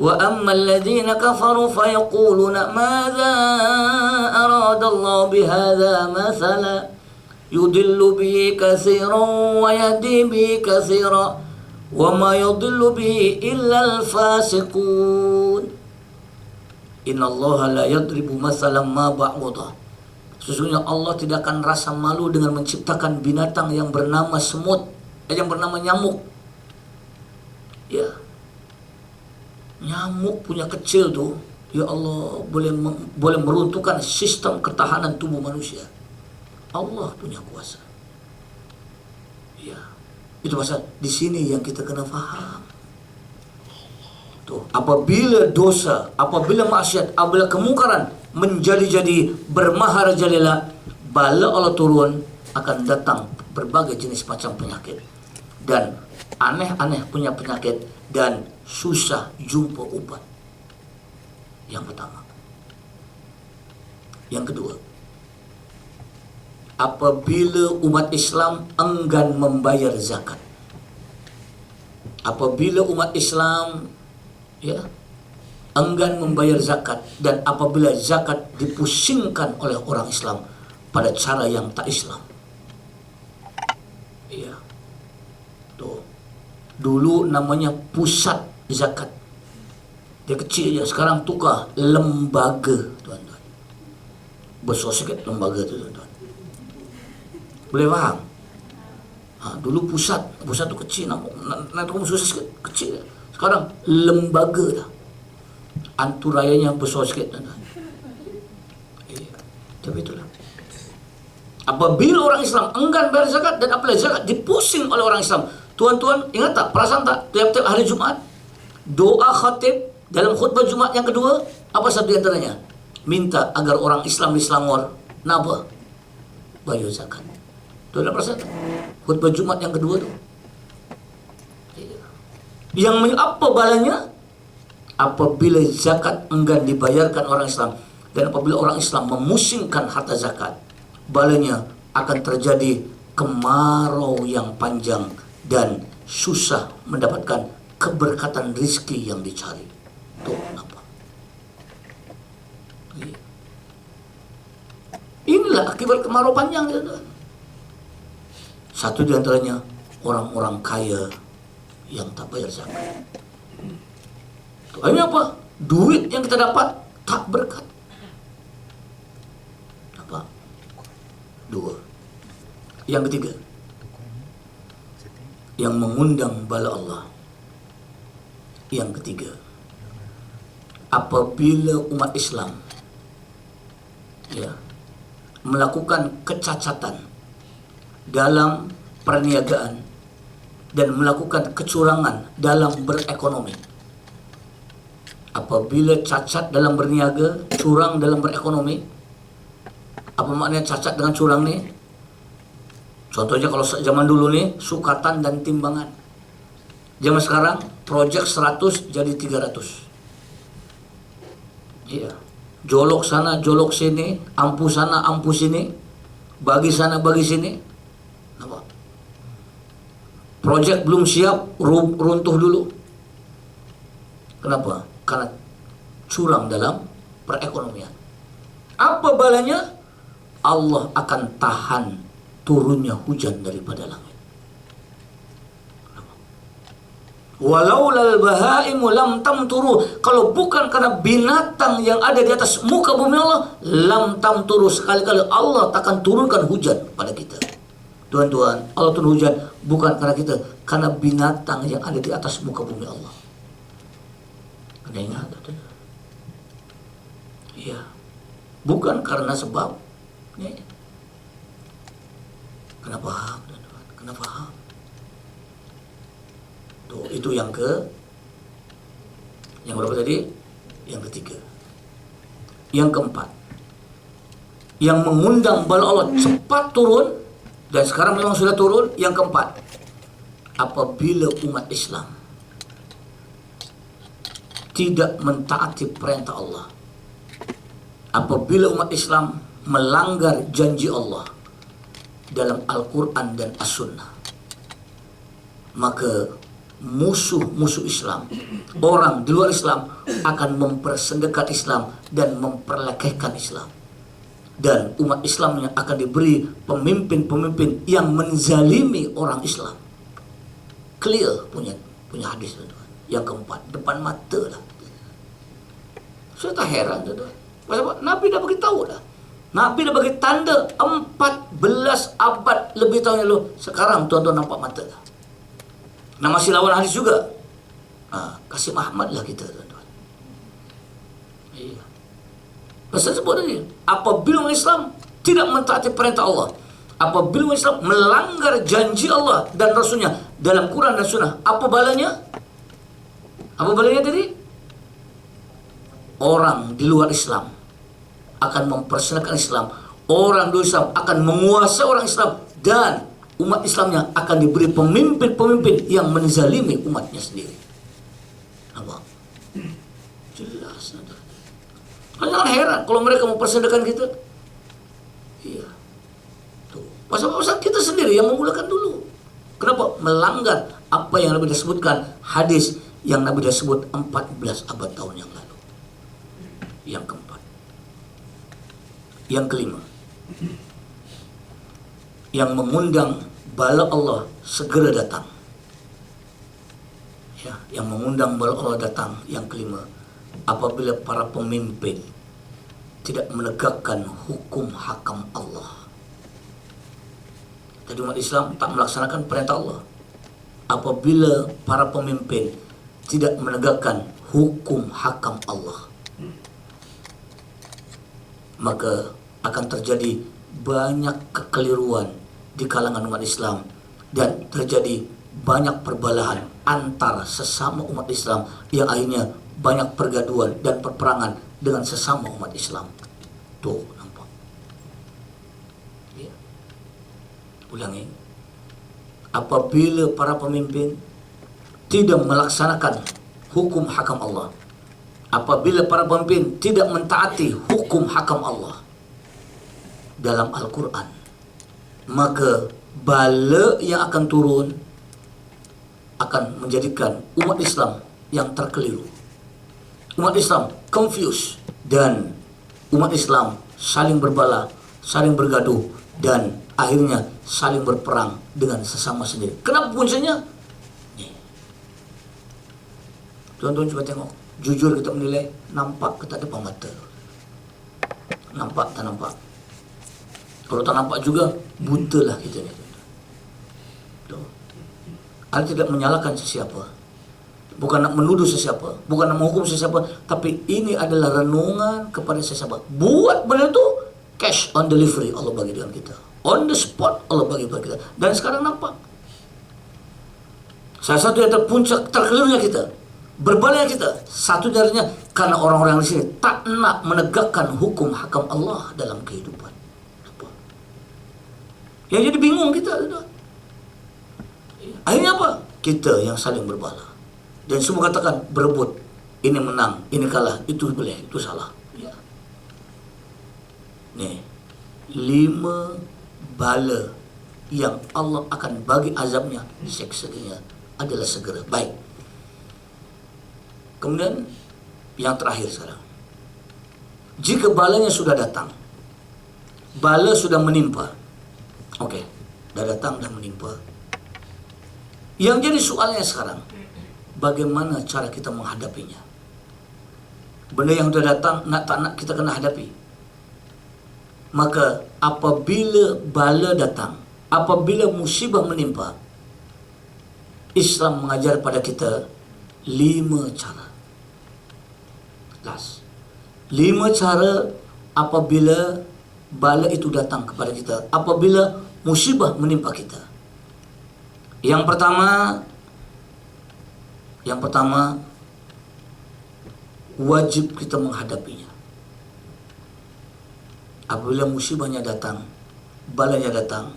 wa amma alladhina kafaru fayaquluna madha arada Allah bihadha mathala yudillu bihi kathiran wa yahdi bihi kathiran wa ma yudillu bihi illa al-fasiqun. Innallaha la yadribu mathalan ma ba'udah. Sesungguhnya Allah tidak akan rasa malu dengan menciptakan binatang yang bernama semut, yang bernama nyamuk. Ya, nyamuk punya kecil tuh, ya Allah, boleh meruntuhkan sistem ketahanan tubuh manusia. Allah punya kuasa. Ya, itu pasal di sini yang kita kena faham. Tuh, apabila dosa, apabila maksiat, apabila kemungkaran menjadi-jadi bermaharajalela, bala Allah turun, akan datang berbagai jenis macam penyakit dan aneh-aneh punya penyakit dan susah jumpa ubat. Yang pertama. Yang kedua, apabila umat Islam enggan membayar zakat. Apabila umat Islam enggan membayar zakat, dan apabila zakat dipusingkan oleh orang Islam pada cara yang tak Islam. Ya. Tuh. Dulu namanya pusat zakat. Dia kecil je, sekarang tukar lembaga, tuan-tuan. Besar sikit lembaga tu, tuan-tuan. Boleh faham? Dulu pusat tu kecil, nak susah sikit, kecil. Sekarang lembaga dah. Anturayanya besar sikit, tuan-tuan. Tapi itulah. Apabila orang Islam enggan bayar zakat, dan apabila zakat dipusing oleh orang Islam, tuan-tuan ingat tak, perasan tak, tiap-tiap hari Jumaat doa khatib dalam khutbah Jumaat yang kedua, apa satu di antaranya? Minta agar orang Islam di Selangor napa? Bayar zakat. Tuan tak perasan? Khutbah Jumaat yang kedua tu. Yang apa balanya? Apabila zakat enggan dibayarkan orang Islam, dan apabila orang Islam memusingkan harta zakat, balanya akan terjadi kemarau yang panjang dan susah mendapatkan keberkatan rizki yang dicari. Tuh kenapa? Inilah akibat kemarau panjang. Satu di antaranya orang-orang kaya yang tak bayar zakat. Ini apa? Duit yang kita dapat tak berkat. Apa? Dua. Yang ketiga, yang mengundang bala Allah. Yang ketiga, apabila umat Islam melakukan kecacatan dalam perniagaan dan melakukan kecurangan dalam berekonomi. Apabila cacat dalam berniaga, curang dalam berekonomi. Apa maknanya cacat dengan curang ni? Contohnya kalau zaman dulu ni, sukatan dan timbangan. Zaman sekarang, projek 100 jadi 300. Iya. Jolok sana, jolok sini, ampu sana, ampu sini, bagi sana, bagi sini. Nampak? Projek belum siap, runtuh dulu. Kenapa? Karena curang dalam perekonomian. Apa balanya? Allah akan tahan turunnya hujan daripada langit. Walaulal bahaimu lam tamturu, kalau bukan karena binatang yang ada di atas muka bumi Allah, lam tamturu, sekali-kali Allah takkan turunkan hujan pada kita. Tuan-tuan, Allah turun hujan bukan karena kita, karena binatang yang ada di atas muka bumi Allah. Ada ingat? Iya. Bukan karena sebab. Kena faham, tuan-tuan. Kena faham. Tuh, itu yang berapa tadi? Yang ketiga. Yang keempat, yang mengundang bala Allah cepat turun, dan sekarang memang sudah turun. Yang keempat, apabila umat Islam tidak mentaati perintah Allah, apabila umat Islam melanggar janji Allah dalam Al-Quran dan As-Sunnah, maka musuh-musuh Islam, orang di luar Islam, akan mempersendekat Islam dan memperlekehkan Islam. Dan umat Islamnya akan diberi pemimpin-pemimpin yang menzalimi orang Islam. Clear punya hadis. Yang keempat, depan mata lah. Saya tak heran tu. Sebab Nabi dah bagi tahu dah. Nabi dah bagi tanda 14 abad lebih tahun lalu. Sekarang tuan-tuan nampak mata dah. Nah, masih lawan hadis juga. Kasih Ahmad lah kita, tuan-tuan. Iya. Pasal sebut tadi, apabila orang Islam tidak mentaati perintah Allah, apabila orang Islam melanggar janji Allah dan Rasulnya dalam Quran dan Sunnah, apa balanya? Apa balanya tadi? Orang di luar Islam akan mempersembahkan Islam. Orang di luar Islam akan menguasai orang Islam. Dan umat Islamnya akan diberi pemimpin-pemimpin yang menzalimi umatnya sendiri. Apa? Jelas. Jangan heran kalau mereka mempersembahkan kita. Iya. Tuh. Pasal-pasal kita sendiri yang memulakan dulu. Kenapa? Melanggar apa yang Nabi dah sebutkan. Hadis yang Nabi dah sebut 14 abad tahun yang lalu. Yang keempat. Yang kelima, yang mengundang bala Allah segera datang. Ya, yang mengundang bala Allah datang. Yang kelima, apabila para pemimpin tidak menegakkan hukum hakam Allah. Tadi umat Islam tak melaksanakan perintah Allah. Apabila para pemimpin tidak menegakkan hukum hakam Allah, maka akan terjadi banyak kekeliruan di kalangan umat Islam dan terjadi banyak perbalahan antar sesama umat Islam yang akhirnya banyak pergaduhan dan perperangan dengan sesama umat Islam. Tuh, nampak. Ya. Ulangi. Apabila para pemimpin tidak melaksanakan hukum hakam Allah, apabila para pemimpin tidak mentaati hukum hakam Allah dalam Al-Quran, maka bala yang akan turun akan menjadikan umat Islam yang terkeliru. Umat Islam confused dan umat Islam saling berbala, saling bergaduh dan akhirnya saling berperang dengan sesama sendiri. Kenapa puncanya? Tuan-tuan coba tengok. Jujur kita menilai, nampak ke tak depan mata? Nampak tak nampak? Kalau tak nampak juga, buta lah kita ni. Anda tidak menyalahkan sesiapa, bukan nak menuduh sesiapa, bukan nak menghukum sesiapa, tapi ini adalah renungan kepada sesiapa. Buat benda tu, cash on delivery Allah bagi dengan kita. On the spot Allah bagi kita. Dan sekarang nampak. Salah satu yang terpuncak terkelirunya kita, berbalanya kita, satu darinya karena orang-orang di sini tak nak menegakkan hukum hakam Allah dalam kehidupan. Apa? Yang jadi bingung kita. Akhirnya apa? Kita yang saling berbala. Dan semua katakan berebut. Ini menang, ini kalah, itu boleh, itu salah. Ya. Nih, 5 bala yang Allah akan bagi azabnya, seksanya adalah segera. Baik. Kemudian yang terakhir sekarang, jika balanya sudah datang, bala sudah menimpa, okey, dah datang, dah menimpa. Yang jadi soalnya sekarang, bagaimana cara kita menghadapinya? Benda yang sudah datang, nak tak nak kita kena hadapi. Maka apabila bala datang, apabila musibah menimpa, Islam mengajar pada kita 5 cara. Last. 5 cara apabila bala itu datang kepada kita, apabila musibah menimpa kita. Yang pertama, wajib kita menghadapinya. Apabila musibahnya datang, balanya datang,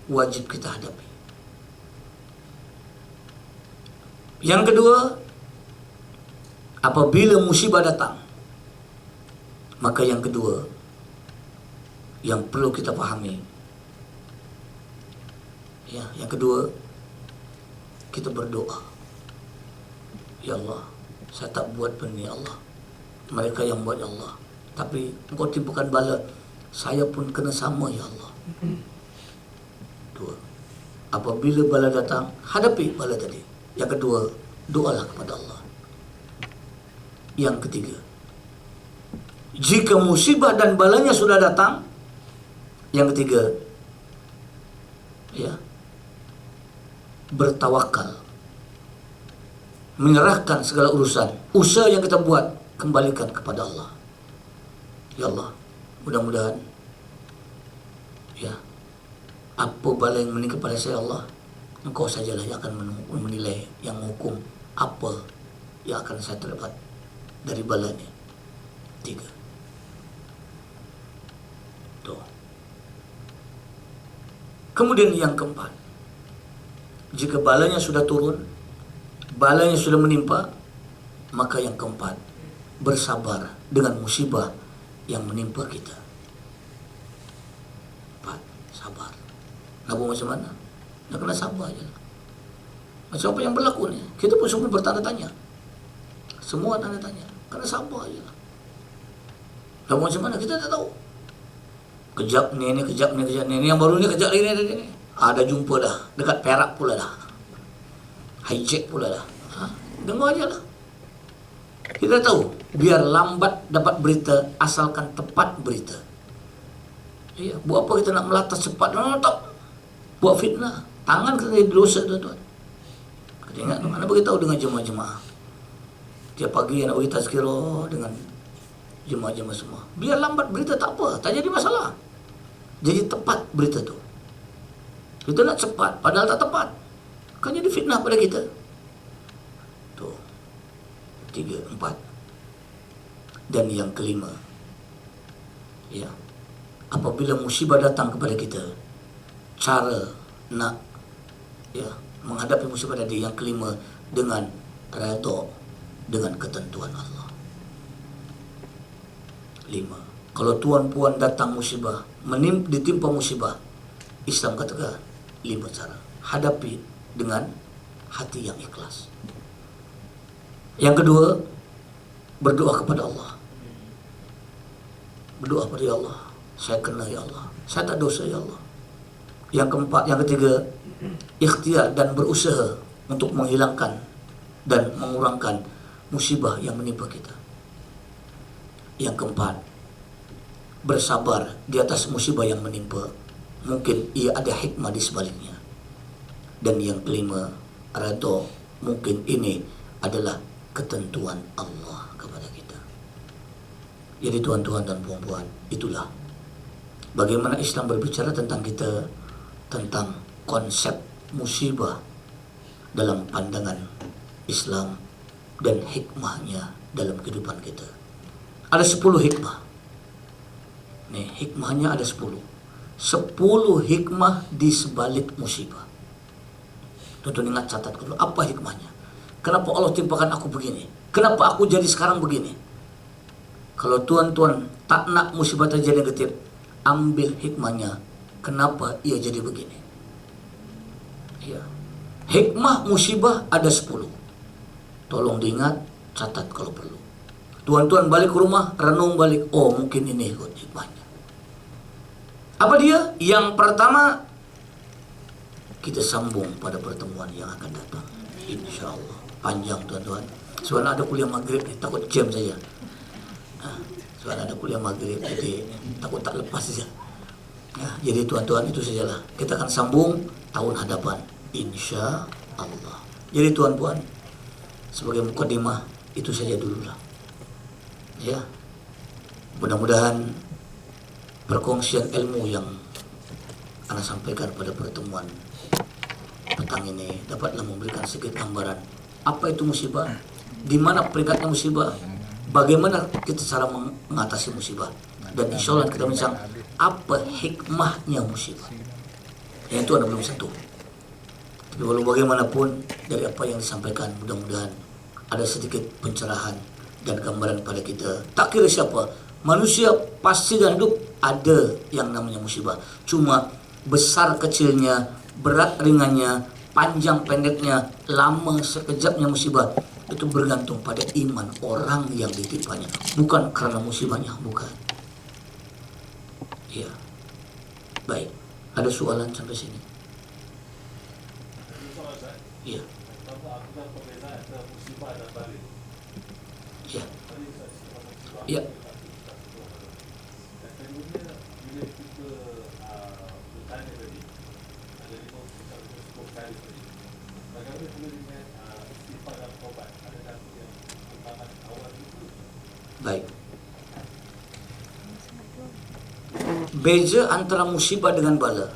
wajib kita hadapi. Yang kedua, apabila musibah datang, maka yang kedua yang perlu kita pahami, ya, yang kedua, kita berdoa. Ya Allah, saya tak buat benda ni, Allah. Mereka yang buat, ya Allah. Tapi Engkau timpakan bala, saya pun kena sama, ya Allah. 2. Apabila bala datang, hadapi bala tadi. Yang kedua, doalah kepada Allah. Yang ketiga, Jika musibah dan balanya sudah datang, yang ketiga, ya, bertawakal, menyerahkan segala urusan, usaha yang kita buat kembalikan kepada Allah. Ya Allah, mudah-mudahan, ya, apa bala yang menimpa kepada saya Allah, Engkau sajalah yang akan menilai, yang menghukum apa yang akan saya terdapat dari balanya. 3. Tuh. Kemudian yang keempat, jika balanya sudah turun, balanya sudah menimpa, maka yang keempat, bersabar dengan musibah yang menimpa kita. 4. Sabar. Nabu macam mana? Nak kena sabar je. Macam apa yang berlaku ni? Kita pun semua bertanda tanya. Semua tanda tanya. Kena sabar je. Nabu macam mana? Kita tak tahu. Kejap ni, kejap ni, kejap ni. Yang baru ni, kejap ni. Ada jumpa dah. Dekat Perak pula dah. Hijack pula dah. Dengar je lah. Kita tahu, biar lambat dapat berita, asalkan tepat berita. Ya, buat apa kita nak melatas cepat? Tak. Buat fitnah. Tangan kita jadi dosa, tuan-tuan. Kita ingat, mana beritahu dengan jemaah-jemaah. Tiap pagi nak beri tazkirah dengan jemaah-jemaah semua. Biar lambat berita tak apa, tak jadi masalah. Jadi tepat berita tu. Kita nak cepat, padahal tak tepat. Kan jadi fitnah pada kita. Tuh. 3, 4. Dan yang kelima, ya, apabila musibah datang kepada kita, cara nak, ya, menghadapi musibah tadi, yang kelima, dengan redha dengan ketentuan Allah. 5. Kalau tuan-puan datang musibah, ditimpa musibah, Islam katakan 5 cara. Hadapi dengan hati yang ikhlas. Yang kedua, berdoa kepada Allah. Berdoa kepada ya Allah, saya kena ya Allah, saya tak dosa ya Allah. Yang keempat, yang ketiga, ikhtiar dan berusaha untuk menghilangkan dan mengurangkan musibah yang menimpa kita. Yang keempat, bersabar di atas musibah yang menimpa. Mungkin ia ada hikmah di sebaliknya. Dan yang kelima, redha. Mungkin ini adalah ketentuan Allah kepada kita. Jadi tuan-tuan dan puan-puan, itulah bagaimana Islam berbicara tentang kita, tentang konsep musibah dalam pandangan Islam dan hikmahnya dalam kehidupan kita. Ada 10 hikmah. Nih, hikmahnya ada 10. 10 hikmah di sebalik musibah. Tuan-tuan ingat, catat dulu, apa hikmahnya? Kenapa Allah timpakan aku begini? Kenapa aku jadi sekarang begini? Kalau tuan-tuan tak nak musibah terjadi negatif, ambil hikmahnya. Kenapa ia jadi begini? Ya. Hikmah musibah ada 10. Tolong diingat, catat kalau perlu. Tuan-tuan balik ke rumah, renung balik. Oh, mungkin ini ikut hikmahnya. Apa dia? Yang pertama, kita sambung pada pertemuan yang akan datang. InsyaAllah. Panjang tuan-tuan. Soalnya ada kuliah maghrib ni, takut jam saja. Soalnya ada kuliah maghrib, jadi takut tak lepas saja. Ya, jadi tuan-tuan, itu sajalah. Kita akan sambung tahun hadapan. InsyaAllah. Jadi tuan-tuan, sebagai mukadimah, itu saja dululah. Ya, mudah-mudahan perkongsian ilmu yang anak sampaikan pada pertemuan petang ini dapatlah memberikan sedikit gambaran apa itu musibah, di mana peringkatnya musibah, bagaimana kita cara mengatasi musibah, dan insya Allah kita bincang apa hikmahnya musibah. Yang itu ada belum satu. Tapi walau bagaimanapun dari apa yang disampaikan, mudah-mudahan ada sedikit pencerahan dan gambaran pada kita. Tak kira siapa, manusia pasti dalam hidup ada yang namanya musibah. Cuma besar kecilnya, berat ringannya, panjang pendeknya, lama sekejapnya musibah, itu bergantung pada iman orang yang ditimpanya, bukan karena musibahnya, bukan. Ya, baik. Ada soalan sampai sini? Ya. Ya. Ya. Kemudian bila kita bertanya tadi, ada 50 kali tadi. Bagaimana pula dengan istighfar dan taubat? Ada satu yang utama awal itu. Baik. Beza antara musibah dengan bala.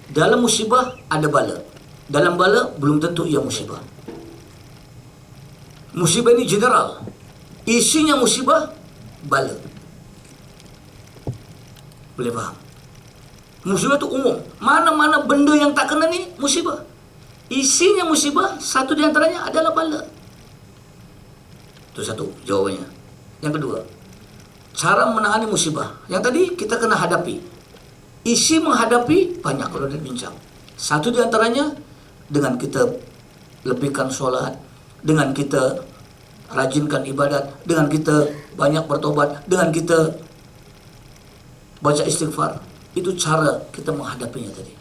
Dalam musibah ada bala. Dalam bala belum tentu ia musibah. Musibah ini general. Isinya musibah, bala. Boleh faham? Musibah itu umum. Mana-mana benda yang tak kena ni musibah. Isinya musibah, satu di antaranya adalah bala. Itu satu jawabannya. Yang kedua, cara menangani musibah. Yang tadi kita kena hadapi. Isi menghadapi banyak kalau dia bincang. Satu di antaranya dengan kita lebihkan solat, dengan kita rajinkan ibadat, dengan kita banyak bertobat, dengan kita baca istighfar. Itu cara kita menghadapinya tadi.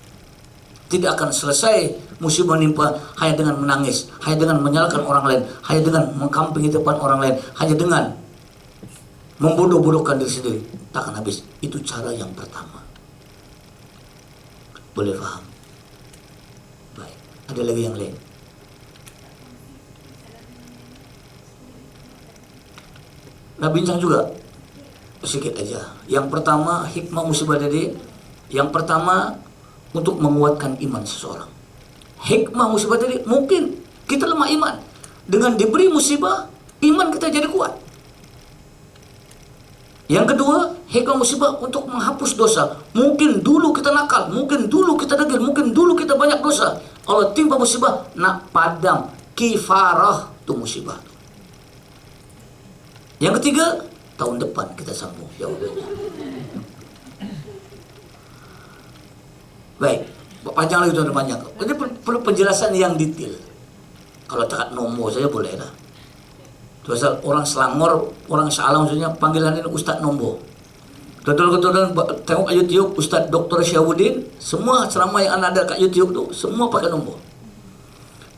Tidak akan selesai musibah menimpa hanya dengan menangis, hanya dengan menyalahkan orang lain, hanya dengan mengkampingi depan orang lain, hanya dengan membodoh-bodohkan diri sendiri. Takkan habis. Itu cara yang pertama. Boleh faham? Baik. Ada lagi yang lain? Nak bincang juga? Sedikit aja. Yang pertama, hikmah musibah tadi. Yang pertama, untuk menguatkan iman seseorang. Hikmah musibah tadi, mungkin kita lemah iman. Dengan diberi musibah, iman kita jadi kuat. Yang kedua, hikmah musibah untuk menghapus dosa. Mungkin dulu kita nakal, mungkin dulu kita degil, mungkin dulu kita banyak dosa. Allah timpa musibah, nak padam, kifarah tu musibah. Yang ketiga, tahun depan kita sambung jawabannya. Baik, panjang lagi tuan panjang. Ini perlu penjelasan yang detail. Kalau cakap nombor saja boleh lah. Pasal orang Selangor, orang Salam maksudnya panggilan ini Ustaz Nombor. Tuan-tuan tengok kat YouTube Ustaz Dr. Syahudin, semua ceramah yang anda ada kat YouTube tu semua pakai nombor.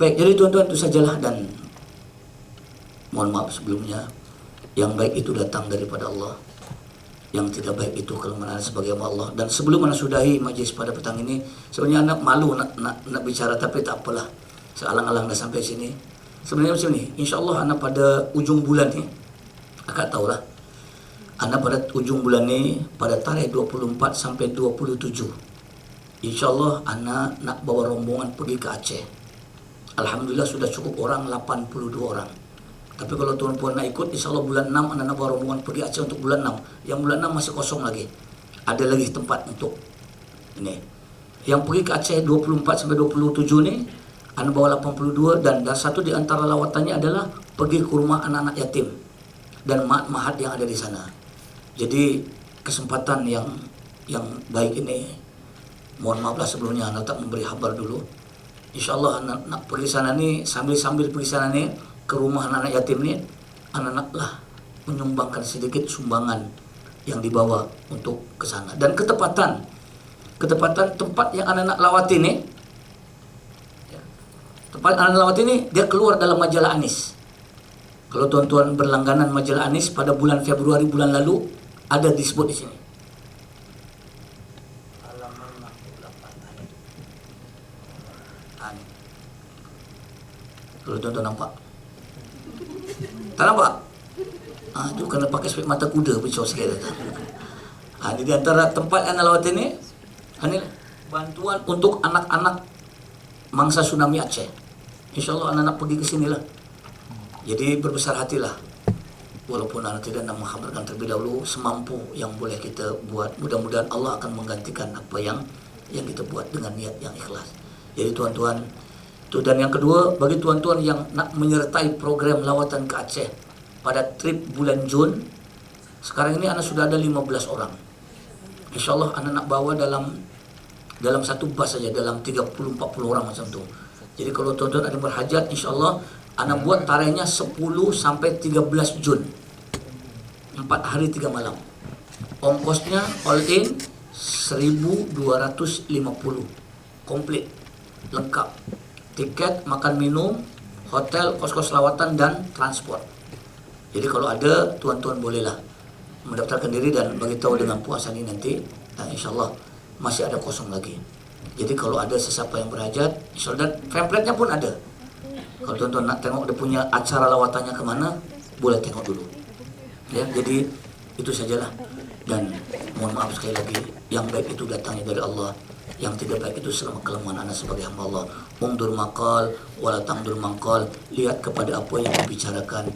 Baik, jadi tuan-tuan itu sajalah, dan mohon maaf sebelumnya. Yang baik itu datang daripada Allah, yang tidak baik itu kelemahan sebagai Allah. Dan sebelum anda sudahi majlis pada petang ini, sebenarnya anda malu nak bicara, tapi tak apalah. Sealang-alang dah sampai sini. Sebenarnya macam ni, insyaAllah anak pada ujung bulan ni, akak tahulah, anak pada ujung bulan ni, pada tarikh 24 sampai 27, insyaAllah anak nak bawa rombongan pergi ke Aceh. Alhamdulillah sudah cukup orang, 82 orang. Tapi kalau tuan-puan nak ikut, insyaAllah bulan 6 anak nak bawa rombongan pergi Aceh untuk bulan 6. Yang bulan 6 masih kosong lagi. Ada lagi tempat untuk ini. Yang pergi ke Aceh 24 sampai 27 ni, anak bawa 82, dan satu di antara lawatannya adalah pergi ke rumah anak-anak yatim dan mahat yang ada di sana. Jadi kesempatan yang baik ini, mohon maaflah sebelumnya anak tak memberi khabar dulu. InsyaAllah anak nak pergi sana ni, sambil pergi sana ni ke rumah anak-anak yatim ni, anak-anak lah menyumbangkan sedikit sumbangan yang dibawa untuk ke sana. Dan ketepatan tempat yang anak-anak lawati ni, tempat anak lawat ini dia keluar dalam majalah Anis. Kalau tuan-tuan berlangganan majalah Anis pada bulan Februari bulan lalu, ada disebut di sini. Halaman 68. Kalau tuan-tuan nampak, tak nampak? Itu kena pakai spek mata kuda pecah sikit. Ini di antara tempat anak lawat ini, ini bantuan untuk anak-anak mangsa tsunami Aceh. InsyaAllah anak-anak pergi ke sinilah. Jadi berbesar hatilah. Walaupun anak tidak nak mengkhabarkan terlebih dahulu, semampu yang boleh kita buat. Mudah-mudahan Allah akan menggantikan apa yang kita buat dengan niat yang ikhlas. Jadi tuan-tuan, itu. Dan yang kedua, bagi tuan-tuan yang nak menyertai program lawatan ke Aceh pada trip bulan Jun, sekarang ini anak sudah ada 15 orang. InsyaAllah anak nak bawa dalam satu bas saja, dalam 30-40 orang macam tu. Jadi kalau tuan-tuan ada berhajat, insyaAllah anak buat tarikhnya 10 sampai 13 Jun, 4 hari 3 malam. Ongkosnya all in 1.250, komplit, lengkap. Tiket, makan minum, hotel, kos-kos lawatan dan transport. Jadi kalau ada, tuan-tuan bolehlah mendaftarkan diri dan beritahu dengan puasa ini nanti, dan insyaallah masih ada kosong lagi. Jadi kalau ada sesiapa yang berhajat, insyaallah, dan pamfletnya pun ada. Kalau tuan-tuan nak tengok dia punya acara lawatannya kemana, boleh tengok dulu. Ya, jadi itu sajalah. Dan mohon maaf sekali lagi, yang baik itu datangnya dari Allah, yang tidak baik itu selama kelemahan anda sebagai hamba Allah. Ungdur maqal wala tangdur maqal, lihat kepada apa yang dibicarakan,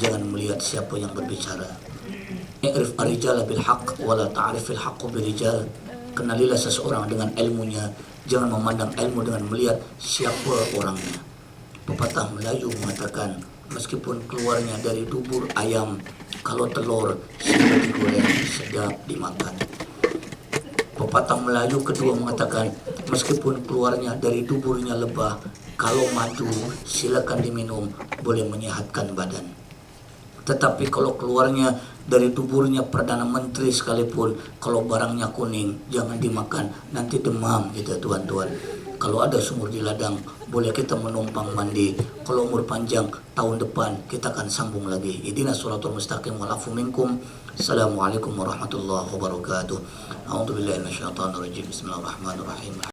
jangan melihat siapa yang berbicara. I'rif ar-rijala bil haqq wala ta'rifil haqqu bil rijal. Kenalilah seseorang dengan ilmunya, jangan memandang ilmu dengan melihat siapa orangnya. Pepatah Melayu mengatakan, meskipun keluarnya dari dubur ayam, kalau telur sudah digoreng sedap dimakan. Pepatah Melayu kedua mengatakan, meskipun keluarnya dari duburnya lebah, kalau madu silakan diminum, boleh menyehatkan badan. Tetapi kalau keluarnya dari tuburnya Perdana Menteri sekalipun, kalau barangnya kuning, jangan dimakan, nanti demam gitu tuan-tuan. Kalau ada sumur di ladang, boleh kita menumpang mandi. Kalau umur panjang, tahun depan kita akan sambung lagi. Ihdinas shiratal mustaqim wal afu minkum. Assalamualaikum warahmatullahi wabarakatuh. A'udzubillahi minasyaitonir rajim. Bismillahirrahmanirrahim.